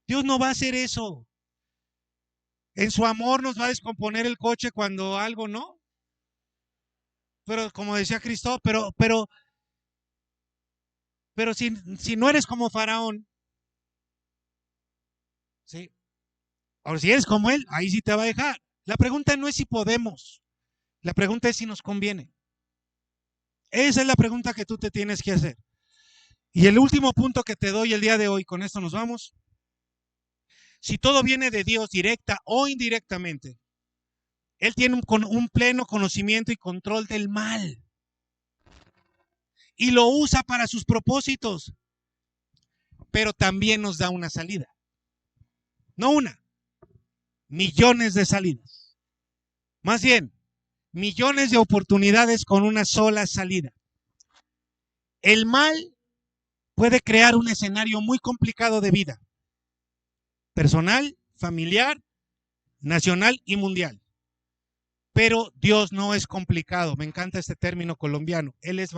Dios no va a hacer eso. En su amor nos va a descomponer el coche cuando algo no. Pero como decía Cristo, pero si no eres como Faraón, ¿sí? Ahora si eres como él, ahí sí te va a dejar. La pregunta no es si podemos, la pregunta es si nos conviene. Esa es la pregunta que tú te tienes que hacer. Y el último punto que te doy el día de hoy, con esto nos vamos. Si todo viene de Dios, directa o indirectamente, Él tiene un pleno conocimiento y control del mal. Y lo usa para sus propósitos. Pero también nos da una salida. No una, millones de salidas. Más bien, millones de oportunidades con una sola salida. El mal puede crear un escenario muy complicado de vida. Personal, familiar, nacional y mundial. Pero Dios no es complicado. Me encanta este término colombiano. Él es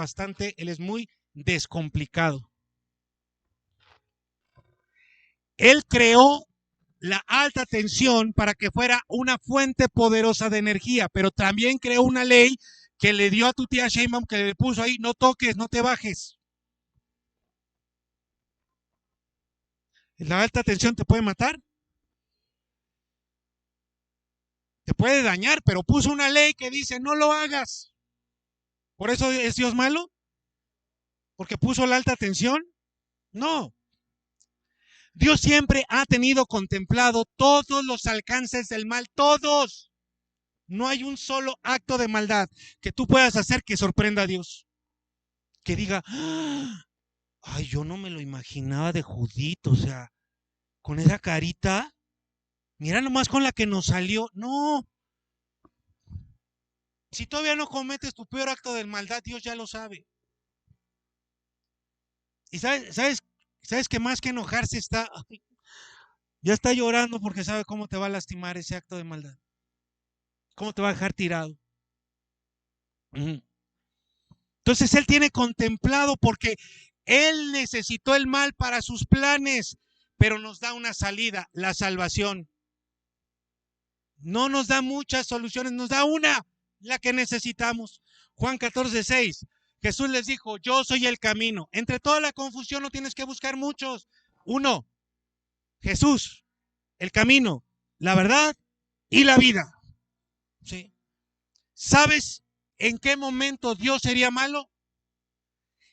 muy descomplicado. Él creó la alta tensión para que fuera una fuente poderosa de energía, pero también creó una ley que le dio a tu tía Sheinbaum, que le puso ahí: no toques, no te bajes. La alta tensión te puede matar, te puede dañar, pero puso una ley que dice: no lo hagas. ¿Por eso es Dios malo? ¿Porque puso la alta tensión? No. Dios siempre ha tenido contemplado todos los alcances del mal, todos. No hay un solo acto de maldad que tú puedas hacer que sorprenda a Dios. Que diga: ay, yo no me lo imaginaba de Judith, o sea, con esa carita, mira nomás con la que nos salió. No. Si todavía no cometes tu peor acto de maldad, Dios ya lo sabe. Y sabes que más que enojarse ya está llorando porque sabe cómo te va a lastimar ese acto de maldad. Cómo te va a dejar tirado. Entonces Él tiene contemplado, porque Él necesitó el mal para sus planes, pero nos da una salida, la salvación. No nos da muchas soluciones, nos da una, la que necesitamos. Juan 14:6, Jesús les dijo: yo soy el camino. Entre toda la confusión no tienes que buscar muchos. Uno, Jesús, el camino, la verdad y la vida. ¿Sí? ¿Sabes en qué momento Dios sería malo?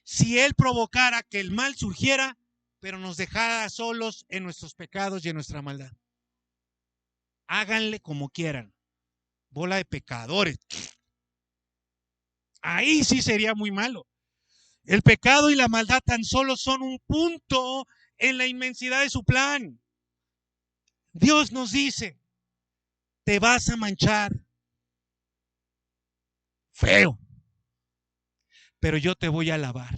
Si Él provocara que el mal surgiera, pero nos dejara solos en nuestros pecados y en nuestra maldad. Háganle como quieran, bola de pecadores. Ahí sí sería muy malo. El pecado y la maldad tan solo son un punto en la inmensidad de su plan. Dios nos dice: te vas a manchar feo, pero yo te voy a lavar.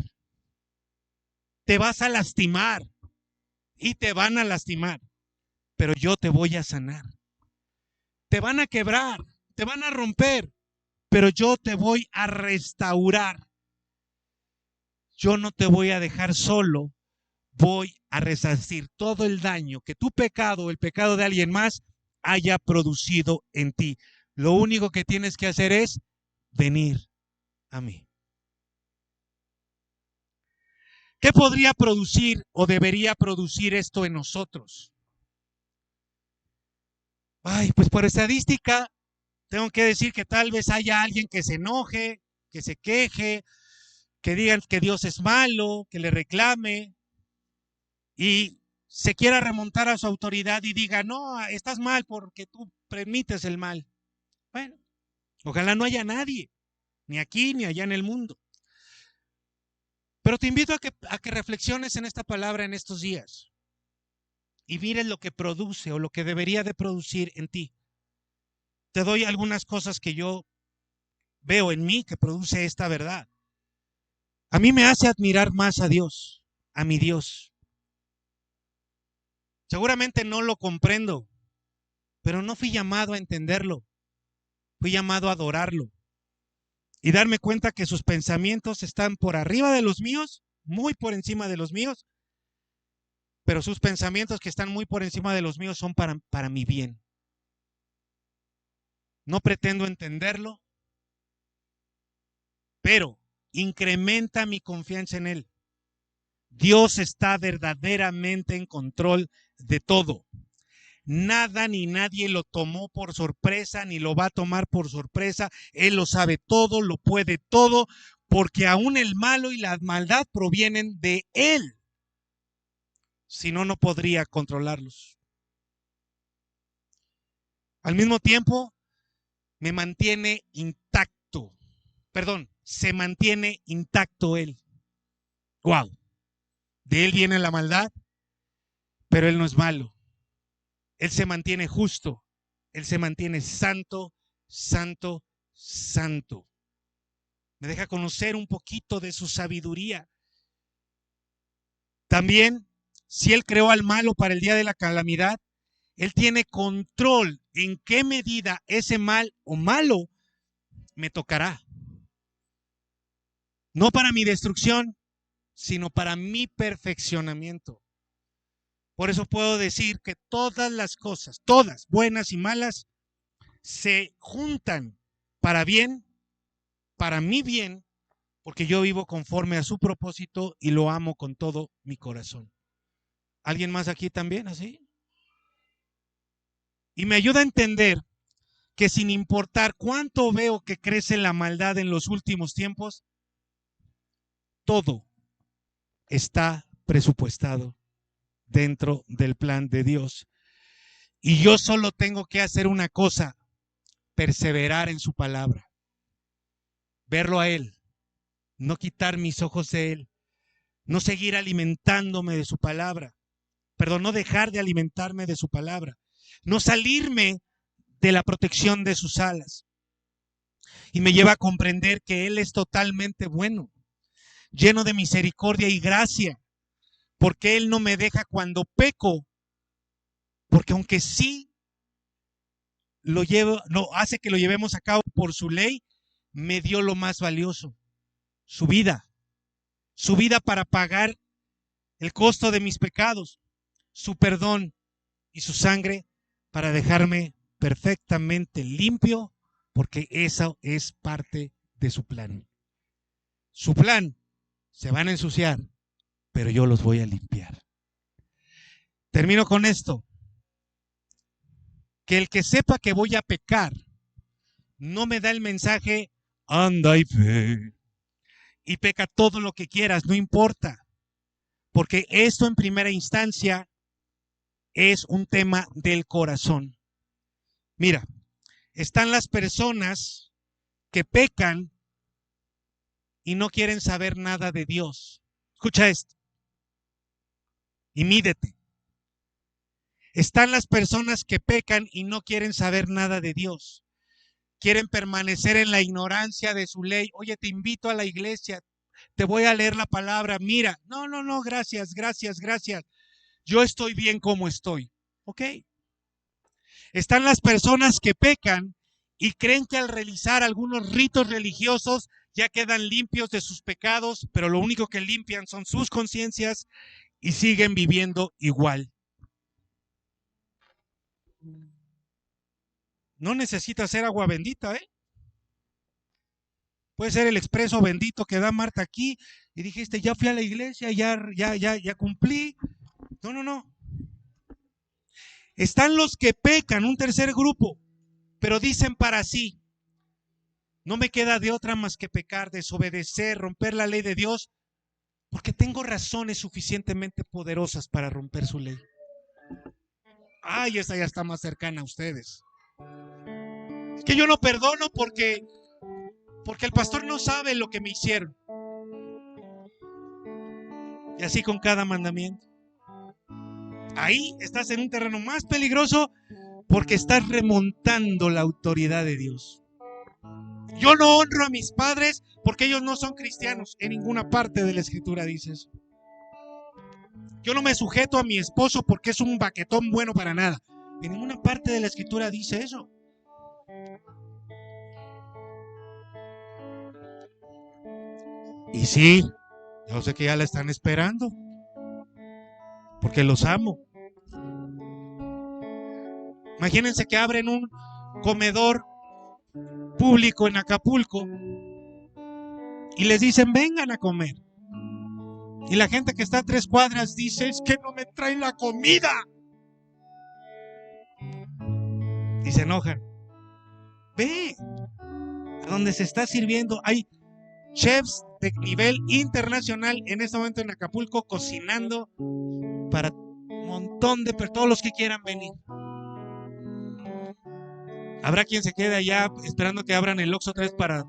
Te vas a lastimar y te van a lastimar, pero yo te voy a sanar. Te van a quebrar, te van a romper, pero yo te voy a restaurar. Yo no te voy a dejar solo, voy a resarcir todo el daño que tu pecado, el pecado de alguien más, haya producido en ti. Lo único que tienes que hacer es venir a mí. ¿Qué podría producir o debería producir esto en nosotros? Ay, pues por estadística, tengo que decir que tal vez haya alguien que se enoje, que se queje, que digan que Dios es malo, que le reclame y se quiera remontar a su autoridad y diga: no, estás mal porque tú permites el mal. Bueno, ojalá no haya nadie, ni aquí ni allá en el mundo. Pero te invito a que reflexiones en esta palabra en estos días y mires lo que produce o lo que debería de producir en ti. Te doy algunas cosas que yo veo en mí que produce esta verdad. A mí me hace admirar más a Dios, a mi Dios. Seguramente no lo comprendo, pero no fui llamado a entenderlo. Fui llamado a adorarlo y darme cuenta que sus pensamientos están por arriba de los míos, muy por encima de los míos, pero sus pensamientos que están muy por encima de los míos son para mi bien. No pretendo entenderlo, pero incrementa mi confianza en Él. Dios está verdaderamente en control de todo. Nada ni nadie lo tomó por sorpresa, ni lo va a tomar por sorpresa. Él lo sabe todo, lo puede todo, porque aún el malo y la maldad provienen de Él. Si no, no podría controlarlos. Al mismo tiempo, me mantiene intacto. Perdón, se mantiene intacto Él. ¡Wow! De Él viene la maldad, pero Él no es malo. Él se mantiene justo. Él se mantiene santo, santo, santo. Me deja conocer un poquito de su sabiduría. También, si Él creó al malo para el día de la calamidad, Él tiene control en qué medida ese mal o malo me tocará. No para mi destrucción, sino para mi perfeccionamiento. Por eso puedo decir que todas las cosas, todas, buenas y malas, se juntan para bien, para mi bien, porque yo vivo conforme a su propósito y lo amo con todo mi corazón. ¿Alguien más aquí también así? Y me ayuda a entender que sin importar cuánto veo que crece la maldad en los últimos tiempos, todo está presupuestado dentro del plan de Dios. Y yo solo tengo que hacer una cosa: perseverar en su palabra, verlo a Él, no quitar mis ojos de Él, no seguir alimentándome de su palabra, perdón, no dejar de alimentarme de su palabra, no salirme de la protección de sus alas. Y me lleva a comprender que Él es totalmente bueno, lleno de misericordia y gracia, porque Él no me deja cuando peco, porque aunque sí lo hace que lo llevemos a cabo por su ley, me dio lo más valioso, su vida para pagar el costo de mis pecados, su perdón y su sangre para dejarme perfectamente limpio, porque eso es parte de su plan. Su plan: se van a ensuciar, pero yo los voy a limpiar. Termino con esto: que el que sepa que voy a pecar no me da el mensaje, anda y fe, y peca todo lo que quieras, no importa, porque esto en primera instancia es un tema del corazón. Mira, están las personas que pecan y no quieren saber nada de Dios. Escucha esto y mídete. Están las personas que pecan y no quieren saber nada de Dios. Quieren permanecer en la ignorancia de su ley. Oye, te invito a la iglesia, te voy a leer la palabra. Mira, no, gracias. Yo estoy bien como estoy. ¿Ok? Están las personas que pecan y creen que al realizar algunos ritos religiosos ya quedan limpios de sus pecados, pero lo único que limpian son sus conciencias y siguen viviendo igual. No necesitas ser agua bendita, ¿eh? Puede ser el expreso bendito que da Marta aquí y dijiste, ya fui a la iglesia, ya cumplí. No. Están los que pecan, un tercer grupo, pero dicen para sí: no me queda de otra más que pecar, desobedecer, romper la ley de Dios, porque tengo razones suficientemente poderosas para romper su ley. Ay, esa ya está más cercana a ustedes. Es que yo no perdono porque el pastor no sabe lo que me hicieron. Y así con cada mandamiento. Ahí estás en un terreno más peligroso porque estás remontando la autoridad de Dios. Yo no honro a mis padres porque ellos no son cristianos. En ninguna parte de la Escritura dice eso. Yo no me sujeto a mi esposo porque es un baquetón bueno para nada. En ninguna parte de la Escritura dice eso. Y sí, yo sé que ya la están esperando porque los amo. Imagínense que abren un comedor público en Acapulco y les dicen vengan a comer, y la gente que está a 3 cuadras dice es que no me traen la comida y se enojan. Ve a donde se está sirviendo, hay chefs de nivel internacional en este momento en Acapulco cocinando para un montón de todos los que quieran venir. Habrá quien se quede allá esperando que abran el Oxxo 3 para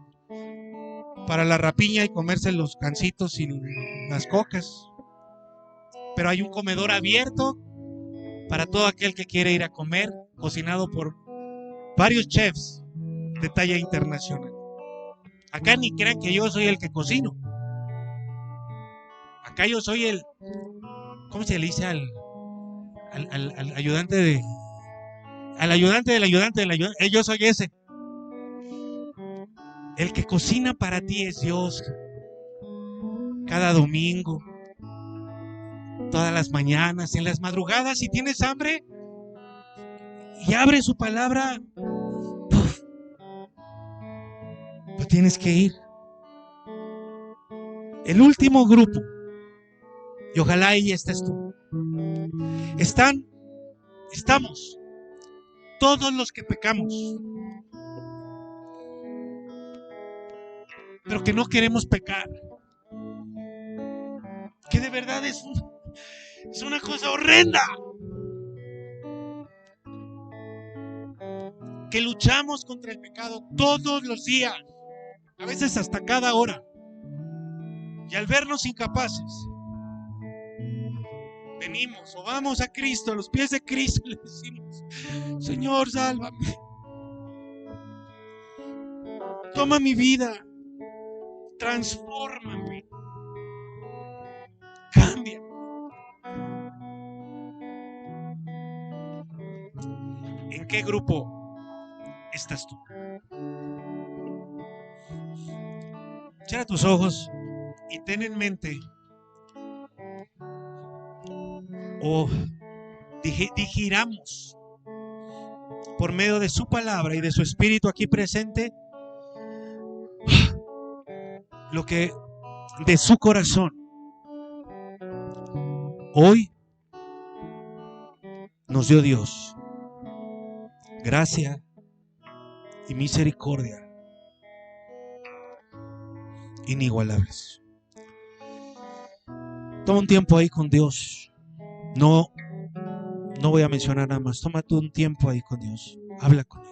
la rapiña y comerse los gancitos y las cocas. Pero hay un comedor abierto para todo aquel que quiere ir a comer, cocinado por varios chefs de talla internacional. Acá ni crean que yo soy el que cocino. Acá yo soy el, ¿cómo se le dice al ayudante de... Al ayudante del ayudante del ayudante? Yo soy ese. El que cocina para ti es Dios. Cada domingo, todas las mañanas, en las madrugadas, si tienes hambre y abre su palabra, pues tienes que ir. El último grupo, y ojalá ahí estés tú, estamos todos los que pecamos, pero que no queremos pecar, que de verdad es una cosa horrenda, que luchamos contra el pecado todos los días, a veces hasta cada hora, y al vernos incapaces, venimos o vamos a Cristo, a los pies de Cristo, y le decimos: Señor, sálvame, toma mi vida, transfórmame, cambia. ¿En qué grupo estás tú? Cierra tus ojos y ten en mente, o digiramos por medio de su palabra y de su espíritu aquí presente lo que de su corazón hoy nos dio Dios. Gracia y misericordia inigualables. Toma un tiempo ahí con Dios. No voy a mencionar nada más. Tómate un tiempo ahí con Dios. Habla con Él.